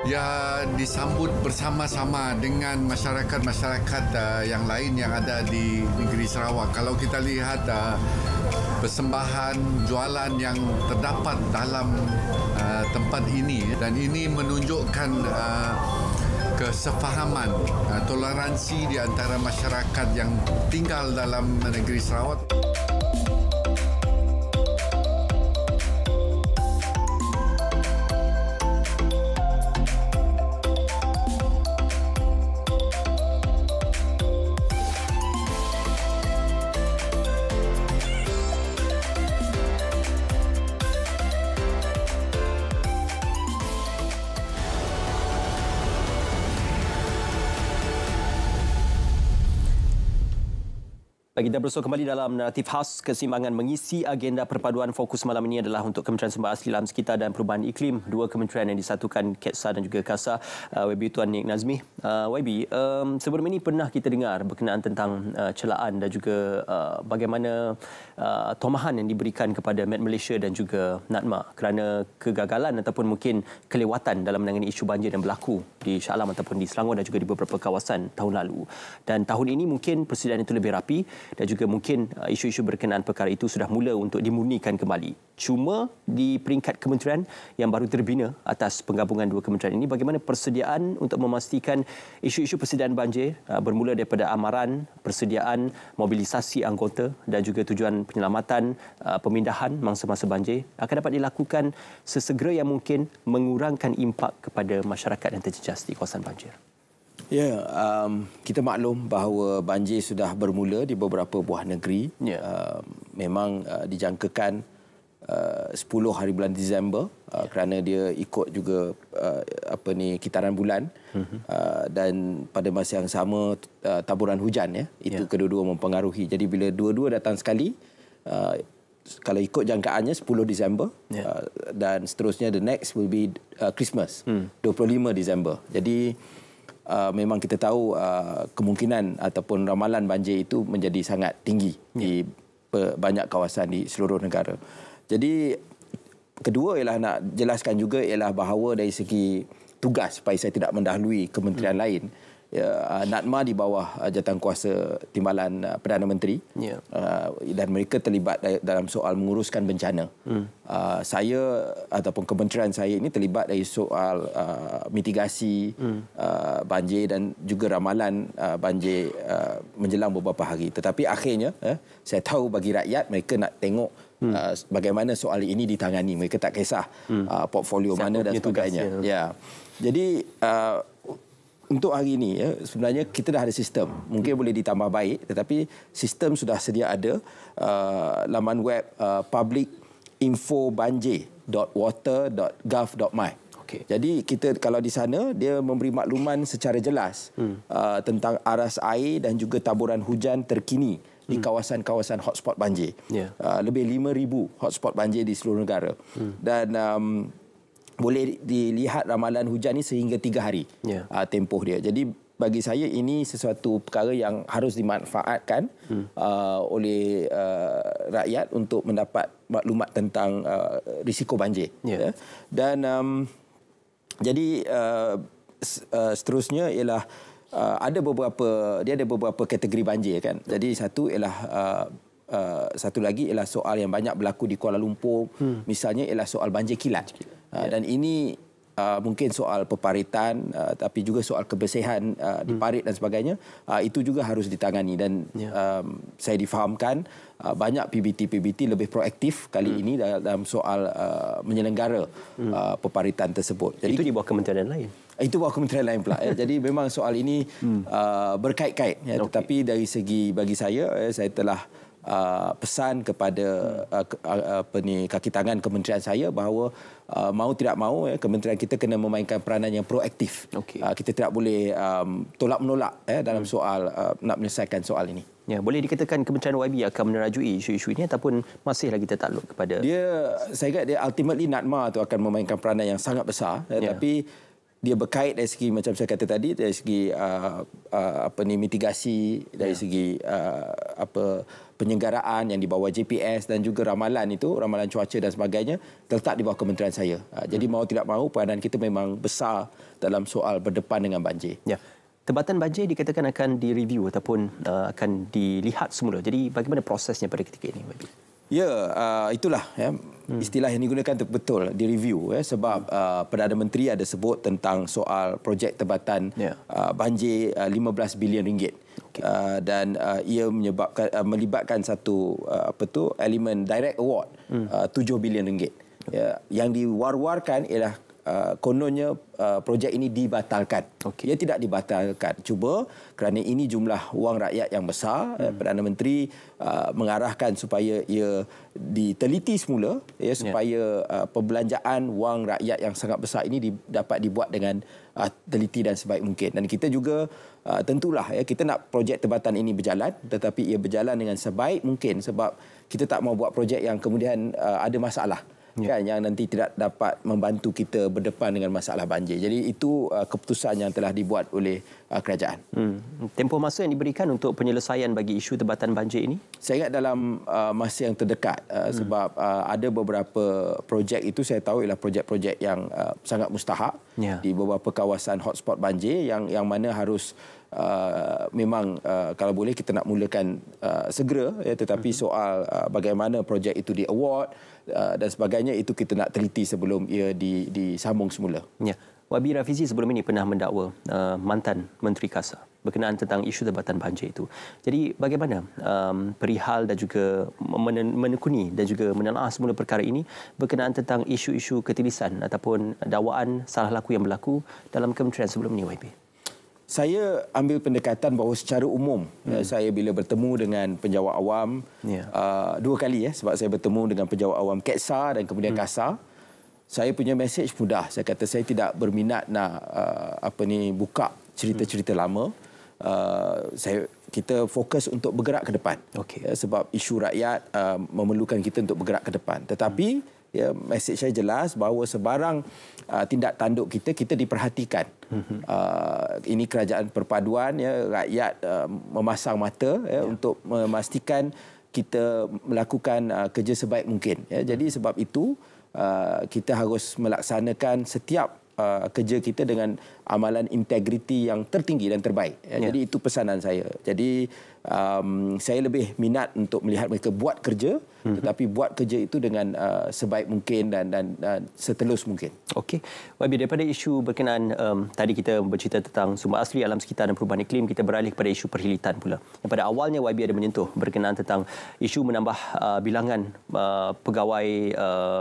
Ya, disambut bersama-sama dengan masyarakat-masyarakat yang lain yang ada di negeri Sarawak. Kalau kita lihat persembahan jualan yang terdapat dalam tempat ini, dan ini menunjukkan kesefahaman, toleransi di antara masyarakat yang tinggal dalam negeri Sarawak. Bagi kita bersua kembali dalam naratif khas keseimbangan mengisi agenda perpaduan. Fokus malam ini adalah untuk Kementerian Sumber Asli Alam Sekitar dan Perubahan Iklim, dua kementerian yang disatukan, KETSA dan juga KASA. YB Tuan Nik Nazmi. YB, sebelum ini pernah kita dengar berkenaan tentang celaan dan juga bagaimana tomahan yang diberikan kepada Met Malaysia dan juga NADMA kerana kegagalan ataupun mungkin kelewatan dalam menangani isu banjir yang berlaku di Shah Alam ataupun di Selangor dan juga di beberapa kawasan tahun lalu. Dan tahun ini mungkin persediaan itu lebih rapi dan juga mungkin isu-isu berkenaan perkara itu sudah mula untuk dimurnikan kembali. Cuma di peringkat kementerian yang baru terbina atas penggabungan dua kementerian ini, bagaimana persediaan untuk memastikan isu-isu persediaan banjir bermula daripada amaran, persediaan, mobilisasi anggota dan juga tujuan penyelamatan, pemindahan mangsa-mangsa banjir akan dapat dilakukan sesegera yang mungkin mengurangkan impak kepada masyarakat yang terjejas di kawasan banjir. Ya, kita maklum bahawa banjir sudah bermula di beberapa buah negeri. Memang dijangkakan 10 hari bulan Disember kerana dia ikut juga kitaran bulan dan pada masa yang sama taburan hujan itu kedua-dua mempengaruhi. Jadi bila dua-dua datang sekali, kalau ikut jangkaannya 10 Disember dan seterusnya the next will be Christmas 25 Disember. Jadi memang kita tahu kemungkinan ataupun ramalan banjir itu menjadi sangat tinggi di banyak kawasan di seluruh negara. Jadi kedua ialah nak jelaskan juga ialah bahawa dari segi tugas, supaya saya tidak mendahului kementerian lain, NADMA di bawah jawatankuasa timbalan Perdana Menteri, dan mereka terlibat dalam soal menguruskan bencana. Saya ataupun kementerian saya ini terlibat dari soal mitigasi banjir dan juga ramalan banjir menjelang beberapa hari. Tetapi akhirnya saya tahu bagi rakyat mereka nak tengok bagaimana soal ini ditangani. Mereka tak kisah portfolio mana dan sebagainya. Ya. Jadi untuk hari ini sebenarnya kita dah ada sistem. Mungkin boleh ditambah baik, tetapi sistem sudah sedia ada. Laman web publicinfobanjir.water.gov.my. Jadi kita kalau di sana dia memberi makluman secara jelas tentang aras air dan juga taburan hujan terkini di kawasan-kawasan hotspot banjir. Lebih 5,000 hotspot banjir di seluruh negara. Dan boleh dilihat ramalan hujan ni sehingga 3 hari tempoh dia. Jadi bagi saya ini sesuatu perkara yang harus dimanfaatkan oleh rakyat untuk mendapat maklumat tentang risiko banjir. Dan jadi seterusnya ialah ada beberapa kategori banjir kan. Jadi satu ialah satu lagi ialah soal yang banyak berlaku di Kuala Lumpur, misalnya ialah soal banjir kilat. Dan ini mungkin soal peparitan, tapi juga soal kebersihan di parit dan sebagainya, itu juga harus ditangani. Dan saya difahamkan banyak PBT lebih proaktif kali ini dalam soal menyelenggara peparitan tersebut. Jadi, itu di bawah kementerian lain? Itu bawah kementerian lain pula. Jadi memang soal ini berkait-kait. Tetapi dari segi bagi saya telah pesan kepada kaki tangan kementerian saya bahawa mau tidak mau kementerian kita kena memainkan peranan yang proaktif. Kita tidak boleh tolak-menolak dalam soal nak menyelesaikan soal ini. Ya, boleh dikatakan Kementerian YB akan menerajui isu-isu ini ataupun masih lagi tertakluk kepada saya ingat dia ultimately NADMA tu akan memainkan peranan yang sangat besar, tapi dia berkait dari segi macam saya kata tadi, dari segi mitigasi, dari segi penyelenggaraan yang di bawah JPS dan juga ramalan cuaca dan sebagainya terletak di bawah kementerian saya. Jadi mau tidak mahu peranan kita memang besar dalam soal berdepan dengan banjir. Ya. Tebatan banjir dikatakan akan direview ataupun akan dilihat semula. Jadi bagaimana prosesnya pada ketika ini, YB? Ya, itulah istilah yang digunakan betul, direview sebab Perdana Menteri ada sebut tentang soal projek tebatan banjir 15 bilion ringgit. Dan ia melibatkan satu elemen direct award 7 bilion ringgit. Yang diwar-warkan ialah kononnya projek ini dibatalkan. Ia tidak dibatalkan. Cuba kerana ini jumlah wang rakyat yang besar, Perdana Menteri mengarahkan supaya ia diteliti semula supaya perbelanjaan wang rakyat yang sangat besar ini dapat dibuat dengan teliti dan sebaik mungkin. Dan kita juga tentulah kita nak projek tebatan ini berjalan, tetapi ia berjalan dengan sebaik mungkin sebab kita tak mau buat projek yang kemudian ada masalah. Kan, yang nanti tidak dapat membantu kita berdepan dengan masalah banjir. Jadi itu keputusan yang telah dibuat oleh kerajaan. Tempoh masa yang diberikan untuk penyelesaian bagi isu tebatan banjir ini? Saya ingat dalam masa yang terdekat sebab ada beberapa projek itu saya tahu ialah projek-projek yang sangat mustahak di beberapa kawasan hotspot banjir yang mana harus memang kalau boleh kita nak mulakan segera tetapi soal bagaimana projek itu di award dan sebagainya itu kita nak teliti sebelum ia disambung semula. Ya. YB Rafizi sebelum ini pernah mendakwa mantan Menteri Kasar berkenaan tentang isu tebatan banjir itu. Jadi bagaimana perihal dan juga menekuni dan juga menelaah semula perkara ini berkenaan tentang isu-isu ketilisan ataupun dakwaan salah laku yang berlaku dalam kementerian sebelum ini, YB? Saya ambil pendekatan bahawa secara umum saya bila bertemu dengan penjawat awam dua kali sebab saya bertemu dengan penjawat awam KEXA dan kemudian KASA. Saya punya mesej mudah. Saya kata saya tidak berminat nak buka cerita-cerita lama. Kita fokus untuk bergerak ke depan. Sebab isu rakyat memerlukan kita untuk bergerak ke depan. Tetapi ya, mesej saya jelas bahawa sebarang tindak tanduk kita diperhatikan. Ini kerajaan perpaduan, ya, rakyat memasang mata ya, untuk memastikan kita melakukan kerja sebaik mungkin. Ya. Jadi sebab itu kita harus melaksanakan setiap kerja kita dengan amalan integriti yang tertinggi dan terbaik. Ya. Jadi itu pesanan saya. Jadi saya lebih minat untuk melihat mereka buat kerja, tetapi buat kerja itu dengan sebaik mungkin dan setelus mungkin. Okey. YB, daripada isu berkenaan tadi kita bercerita tentang sumber asli, alam sekitar dan perubahan iklim, kita beralih kepada isu perhilitan pula. Yang pada awalnya YB ada menyentuh berkenaan tentang isu menambah bilangan pegawai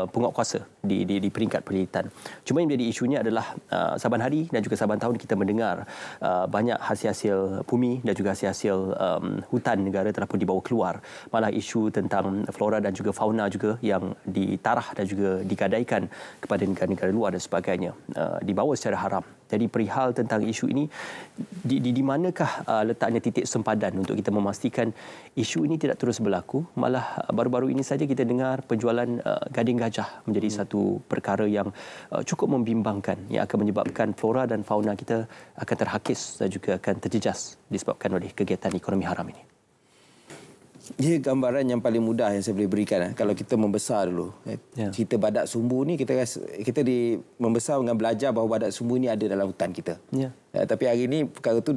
penguatkuasa di peringkat perhilitan. Cuma yang menjadi isunya adalah saban hari dan juga saban tahun kita mendengar banyak hasil-hasil bumi dan juga hasil-hasil hutan negara telah pun dibawa keluar. Malah isu tentang flora dan juga fauna juga yang ditarah dan juga digadaikan kepada negara-negara luar dan sebagainya, dibawa secara haram. Jadi perihal tentang isu ini, di manakah letaknya titik sempadan untuk kita memastikan isu ini tidak terus berlaku? Malah baru-baru ini saja kita dengar penjualan gading gajah menjadi satu perkara yang cukup membimbangkan, yang akan menyebabkan flora dan fauna kita akan terhakis dan juga akan terjejas disebabkan oleh kegiatan ekonomi haram ini. Ia gambaran yang paling mudah yang saya boleh berikan. Kalau kita membesar dulu, cerita badak sumbu ni kita membesar dengan belajar bahawa badak sumbu ni ada dalam hutan kita. Tapi hari ini perkara tu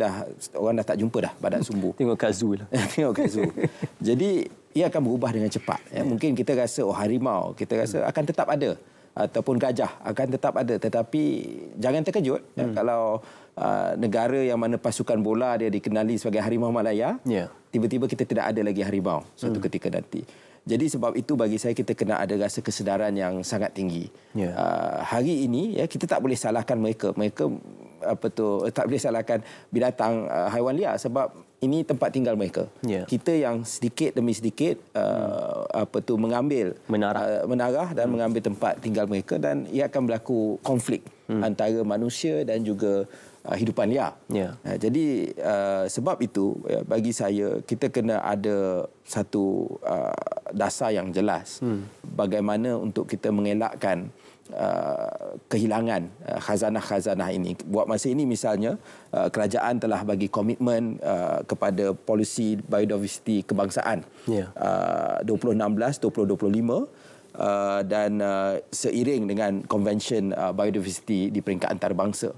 orang dah tak jumpa dah badak sumbu. Tengok kat zoo lah. Tengok kat zoo. Jadi ia akan berubah dengan cepat. Mungkin kita rasa harimau, kita rasa akan tetap ada, ataupun gajah akan tetap ada, tetapi jangan terkejut kalau negara yang mana pasukan bola dia dikenali sebagai Harimau Malaya, tiba-tiba kita tidak ada lagi harimau suatu ketika nanti. Jadi sebab itu bagi saya kita kena ada rasa kesedaran yang sangat tinggi. Hari ini kita tak boleh salahkan mereka tak boleh salahkan binatang, haiwan liar, sebab ini tempat tinggal mereka. Kita yang sedikit demi sedikit menarah dan mengambil tempat tinggal mereka, dan ia akan berlaku konflik antara manusia dan juga hidupan liar. Jadi sebab itu bagi saya kita kena ada satu dasar yang jelas bagaimana untuk kita mengelakkan kehilangan khazanah-khazanah ini. Buat masa ini misalnya kerajaan telah bagi komitmen kepada polisi biodiversiti kebangsaan 2016-2025 dan seiring dengan Convention Biodiversity di peringkat antarabangsa.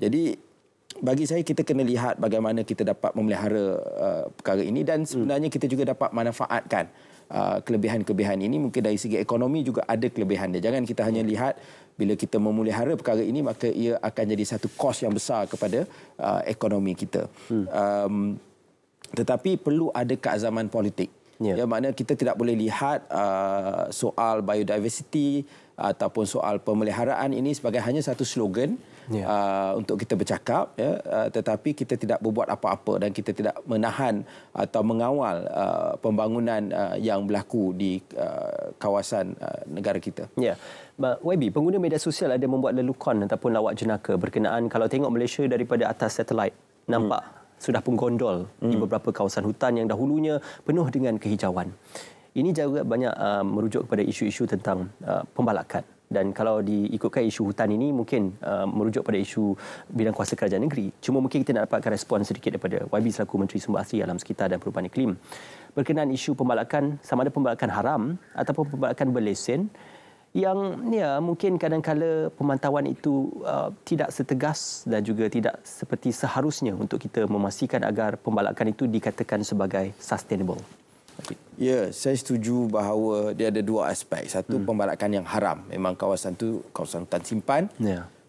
Jadi bagi saya kita kena lihat bagaimana kita dapat memelihara perkara ini, dan sebenarnya kita juga dapat manfaatkan kelebihan-kelebihan ini. Mungkin dari segi ekonomi juga ada kelebihan dia. Jangan kita hanya lihat bila kita memelihara perkara ini maka ia akan jadi satu kos yang besar kepada ekonomi kita. Tetapi perlu ada keazaman politik. Yang mana kita tidak boleh lihat soal biodiversity ataupun soal pemeliharaan ini sebagai hanya satu slogan untuk kita bercakap, tetapi kita tidak berbuat apa-apa dan kita tidak menahan atau mengawal pembangunan yang berlaku di kawasan negara kita. YB, pengguna media sosial ada membuat lelukon ataupun lawak jenaka berkenaan kalau tengok Malaysia daripada atas satelit, nampak sudah pun gondol di beberapa kawasan hutan yang dahulunya penuh dengan kehijauan. Ini juga banyak merujuk kepada isu-isu tentang pembalakan. Dan kalau diikutkan isu hutan ini mungkin merujuk pada isu bidang kuasa kerajaan negeri. Cuma mungkin kita nak dapatkan respon sedikit daripada YB selaku Menteri Sumber Asli, Alam Sekitar dan Perubahan Iklim berkenaan isu pembalakan, sama ada pembalakan haram ataupun pembalakan berlesen, yang mungkin kadang-kala pemantauan itu tidak setegas dan juga tidak seperti seharusnya untuk kita memastikan agar pembalakan itu dikatakan sebagai sustainable. Ya, saya setuju bahawa dia ada dua aspek. Satu, pembalakan yang haram. Memang kawasan itu kawasan hutan simpan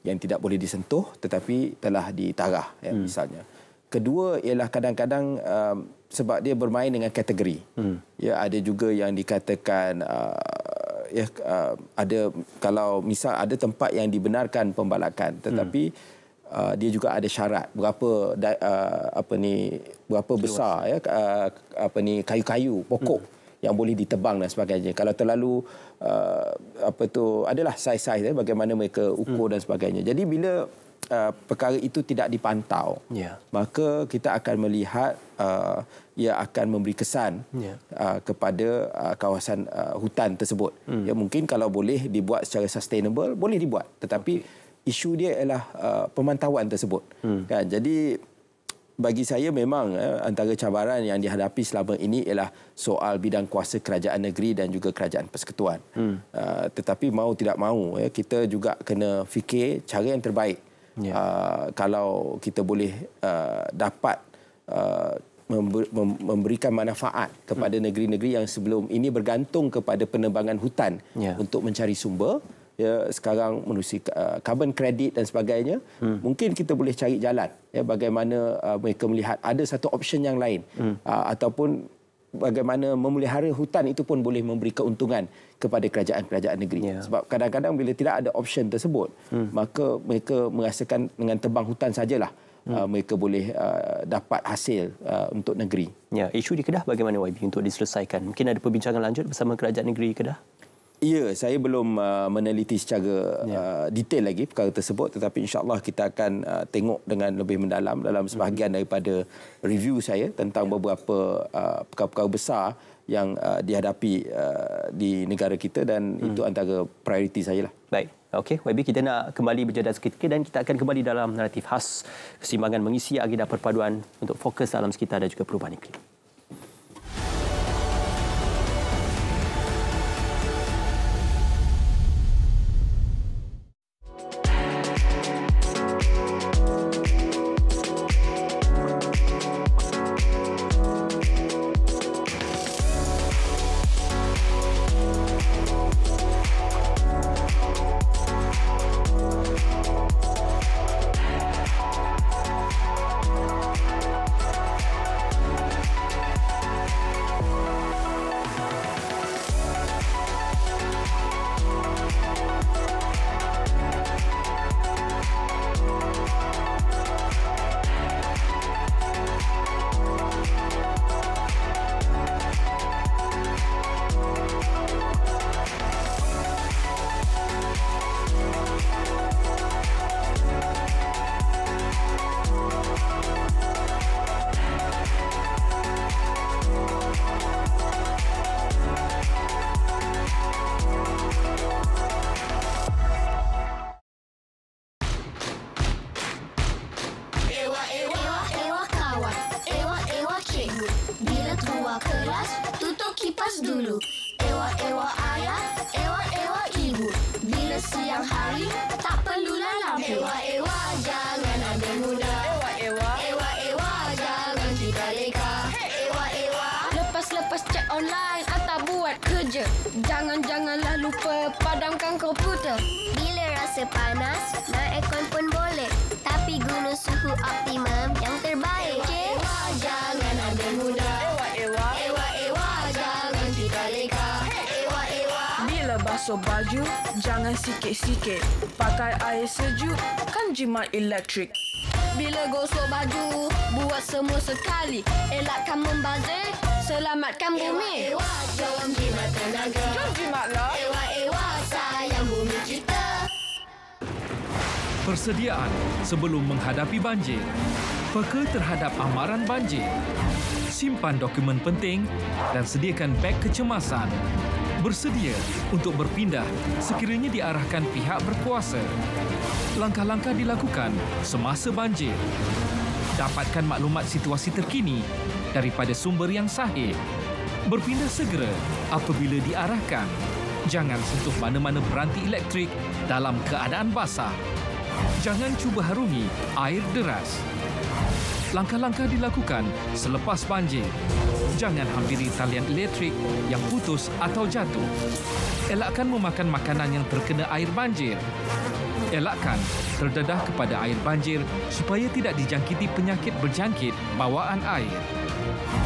yang tidak boleh disentuh tetapi telah ditarah misalnya. Kedua ialah kadang-kadang sebab dia bermain dengan kategori. Ada juga yang dikatakan ada, kalau misal ada tempat yang dibenarkan pembalakan tetapi dia juga ada syarat berapa besar kayu-kayu pokok yang boleh ditebang dan sebagainya. Kalau terlalu adalah saiz-saiz bagaimana mereka ukur dan sebagainya. Jadi bila perkara itu tidak dipantau, maka kita akan melihat ia akan memberi kesan kepada kawasan hutan tersebut. Ya, mungkin kalau boleh dibuat secara sustainable, boleh dibuat. Tetapi isu dia ialah pemantauan tersebut. Kan? Jadi bagi saya memang antara cabaran yang dihadapi selama ini ialah soal bidang kuasa kerajaan negeri dan juga kerajaan persekutuan. Tetapi mau tidak mau, kita juga kena fikir cara yang terbaik. Kalau kita boleh dapat memberikan manfaat kepada negeri-negeri yang sebelum ini bergantung kepada penebangan hutan untuk mencari sumber, sekarang menerusi carbon credit dan sebagainya, mungkin kita boleh cari jalan bagaimana mereka melihat ada satu option yang lain, ataupun bagaimana memelihara hutan itu pun boleh memberi keuntungan kepada kerajaan-kerajaan negeri. Sebab kadang-kadang bila tidak ada option tersebut, maka mereka merasakan dengan tebang hutan sajalah mereka boleh dapat hasil untuk negeri. Ya, isu di Kedah bagaimana YB untuk diselesaikan? Mungkin ada perbincangan lanjut bersama kerajaan negeri Kedah? Ya, saya belum meneliti secara detail lagi perkara tersebut, tetapi insya-Allah kita akan tengok dengan lebih mendalam dalam sebahagian daripada review saya tentang beberapa perkara-perkara besar yang dihadapi di negara kita, dan itu antara prioriti saya lah. Baik. Okey, YB, kita nak kembali berjeda seketika dan kita akan kembali dalam naratif khas keseimbangan mengisi agenda perpaduan untuk fokus alam sekitar dan juga perubahan iklim. Janganlah lupa padamkan komputer. Bila rasa panas, naik aircon pun boleh. Tapi guna suhu optimum yang terbaik. Ewa, jangan ambil mudah. Ewa, jangan kita leka. Ewa. Bila basuh baju, jangan sikit-sikit. Pakai air sejuk, kan jimat elektrik. Bila gosok baju, buat semua sekali. Elakkan membazir, selamatkan bumi. Ewa, jom jimat tenaga. Jom jimatlah. Ewa, sayang bumi kita. Persediaan sebelum menghadapi banjir. Peka terhadap amaran banjir. Simpan dokumen penting dan sediakan beg kecemasan. Bersedia untuk berpindah sekiranya diarahkan pihak berkuasa. Langkah-langkah dilakukan semasa banjir. Dapatkan maklumat situasi terkini daripada sumber yang sahih. Berpindah segera apabila diarahkan. Jangan sentuh mana-mana peranti elektrik dalam keadaan basah. Jangan cuba harungi air deras. Langkah-langkah dilakukan selepas banjir. Jangan hampiri talian elektrik yang putus atau jatuh. Elakkan memakan makanan yang terkena air banjir. Elakkan terdedah kepada air banjir supaya tidak dijangkiti penyakit berjangkit bawaan air.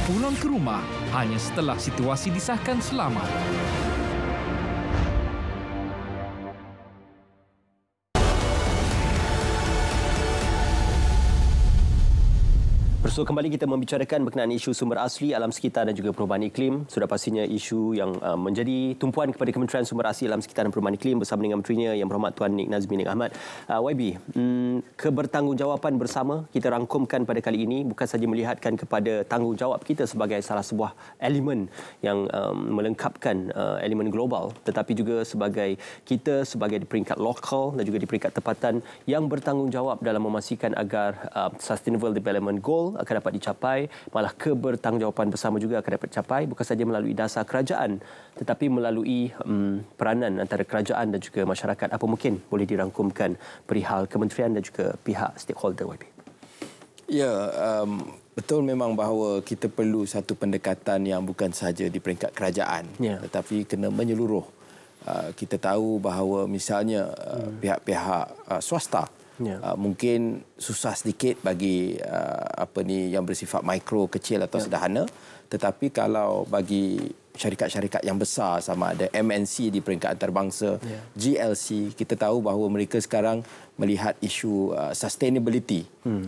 Pulang ke rumah hanya setelah situasi disahkan selamat. So kembali kita membicarakan berkenaan isu sumber asli alam sekitar dan juga perubahan iklim. Sudah pastinya isu yang menjadi tumpuan kepada Kementerian Sumber Asli Alam Sekitar dan Perubahan Iklim bersama dengan Menterinya Yang Berhormat Tuan Nik Nazmi Nik Ahmad. YB, kebertanggungjawatan bersama kita rangkumkan pada kali ini bukan sahaja melihatkan kepada tanggungjawab kita sebagai salah sebuah elemen yang melengkapkan elemen global, tetapi juga sebagai kita sebagai di peringkat lokal dan juga di peringkat tempatan yang bertanggungjawab dalam memastikan agar Sustainable Development Goal akan dapat dicapai, malah kebertanggungjawaban bersama juga akan dapat dicapai bukan sahaja melalui dasar kerajaan tetapi melalui peranan antara kerajaan dan juga masyarakat. Apa mungkin boleh dirangkumkan perihal kementerian dan juga pihak stakeholder, YB? Ya, betul memang bahawa kita perlu satu pendekatan yang bukan sahaja di peringkat kerajaan tetapi kena menyeluruh. Kita tahu bahawa misalnya pihak-pihak swasta mungkin susah sedikit bagi yang bersifat mikro, kecil atau sederhana, tetapi kalau bagi syarikat-syarikat yang besar sama ada MNC di peringkat antarabangsa, GLC, kita tahu bahawa mereka sekarang melihat isu sustainability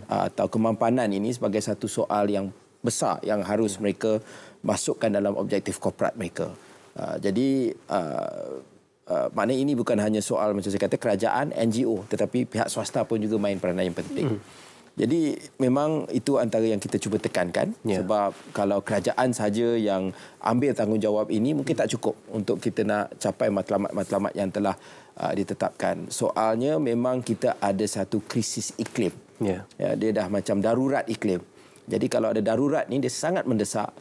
atau kemampanan ini sebagai satu soal yang besar yang harus mereka masukkan dalam objektif korporat mereka. Jadi maknanya ini bukan hanya soal macam saya kata kerajaan, NGO, tetapi pihak swasta pun juga main peranan yang penting. Jadi memang itu antara yang kita cuba tekankan sebab kalau kerajaan saja yang ambil tanggungjawab ini mungkin tak cukup untuk kita nak capai matlamat-matlamat yang telah ditetapkan. Soalnya memang kita ada satu krisis iklim. Dia dah macam darurat iklim. Jadi kalau ada darurat ni dia sangat mendesak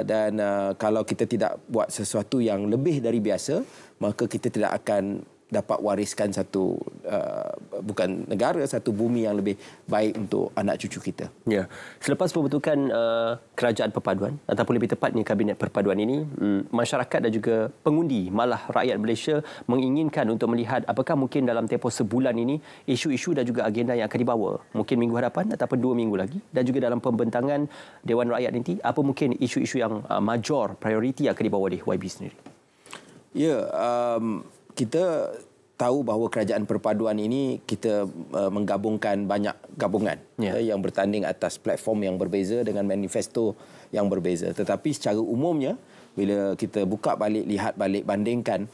dan kalau kita tidak buat sesuatu yang lebih dari biasa, maka kita tidak akan dapat wariskan satu bukan negara, satu bumi yang lebih baik untuk anak cucu kita. Ya. Selepas pembentukan kerajaan perpaduan ataupun lebih tepatnya kabinet perpaduan ini, masyarakat dan juga pengundi malah rakyat Malaysia menginginkan untuk melihat apakah mungkin dalam tempoh sebulan ini isu-isu dan juga agenda yang akan dibawa mungkin minggu hadapan ataupun 2 minggu lagi, dan juga dalam pembentangan Dewan Rakyat nanti apa mungkin isu-isu yang major prioriti yang akan dibawa oleh YB sendiri. Ya, kita tahu bahawa kerajaan perpaduan ini kita menggabungkan banyak gabungan yang bertanding atas platform yang berbeza dengan manifesto yang berbeza. Tetapi secara umumnya bila kita buka balik, lihat balik, bandingkan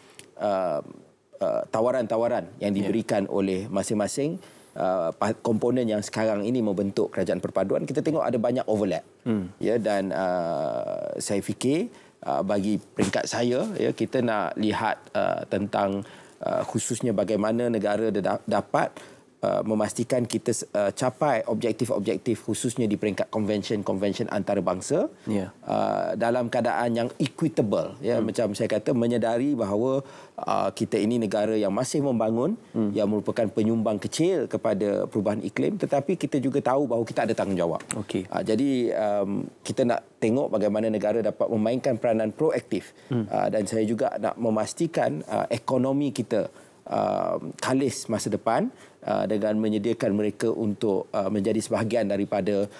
tawaran-tawaran yang diberikan oleh masing-masing komponen yang sekarang ini membentuk kerajaan perpaduan, kita tengok ada banyak overlap. Dan saya fikir bagi peringkat saya, kita nak lihat tentang khususnya bagaimana negara dapat memastikan kita capai objektif-objektif khususnya di peringkat konvensyen antarabangsa dalam keadaan yang equitable. Macam saya kata, menyedari bahawa kita ini negara yang masih membangun, yang merupakan penyumbang kecil kepada perubahan iklim, tetapi kita juga tahu bahawa kita ada tanggungjawab. Jadi kita nak tengok bagaimana negara dapat memainkan peranan proaktif dan saya juga nak memastikan ekonomi kita khalis masa depan dengan menyediakan mereka untuk menjadi sebahagian daripada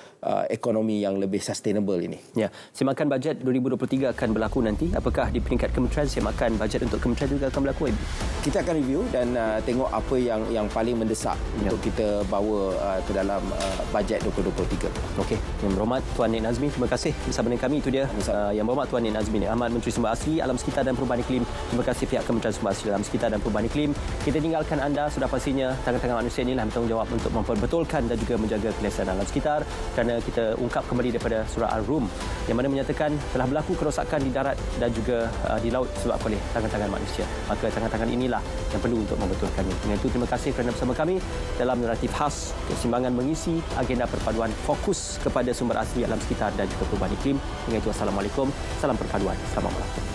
ekonomi yang lebih sustainable ini. Ya, semakan bajet 2023 akan berlaku nanti. Apakah di peringkat kementerian semakan bajet untuk kementerian juga akan berlaku? Kita akan review dan tengok apa yang paling mendesak untuk kita bawa ke dalam bajet 2023. Okey, Yang Berhormat Tuan Nik Nazmi, terima kasih bersama dengan kami. Itu dia Yang Berhormat Tuan Nik Nazmi Nik Ahmad, Menteri Sumber Asli Alam Sekitar dan Perubahan Iklim. Terima kasih pihak Kementerian Sumber Asli Alam Sekitar dan Perubahan Iklim. Kita tinggalkan anda, sudah pastinya tangan-tangan manusia inilah bertanggungjawab untuk memperbetulkan dan juga menjaga kelestarian alam sekitar, kerana kita ungkap kembali daripada surah Al-Rum yang mana menyatakan telah berlaku kerosakan di darat dan juga di laut disebabkan oleh tangan-tangan manusia. Maka tangan-tangan inilah yang perlu untuk membetulkannya. Dengan itu, terima kasih kerana bersama kami dalam naratif khas keseimbangan mengisi agenda perpaduan fokus kepada sumber asli alam sekitar dan juga perubahan iklim. Dengan itu, Assalamualaikum, salam perpaduan, selamat malam.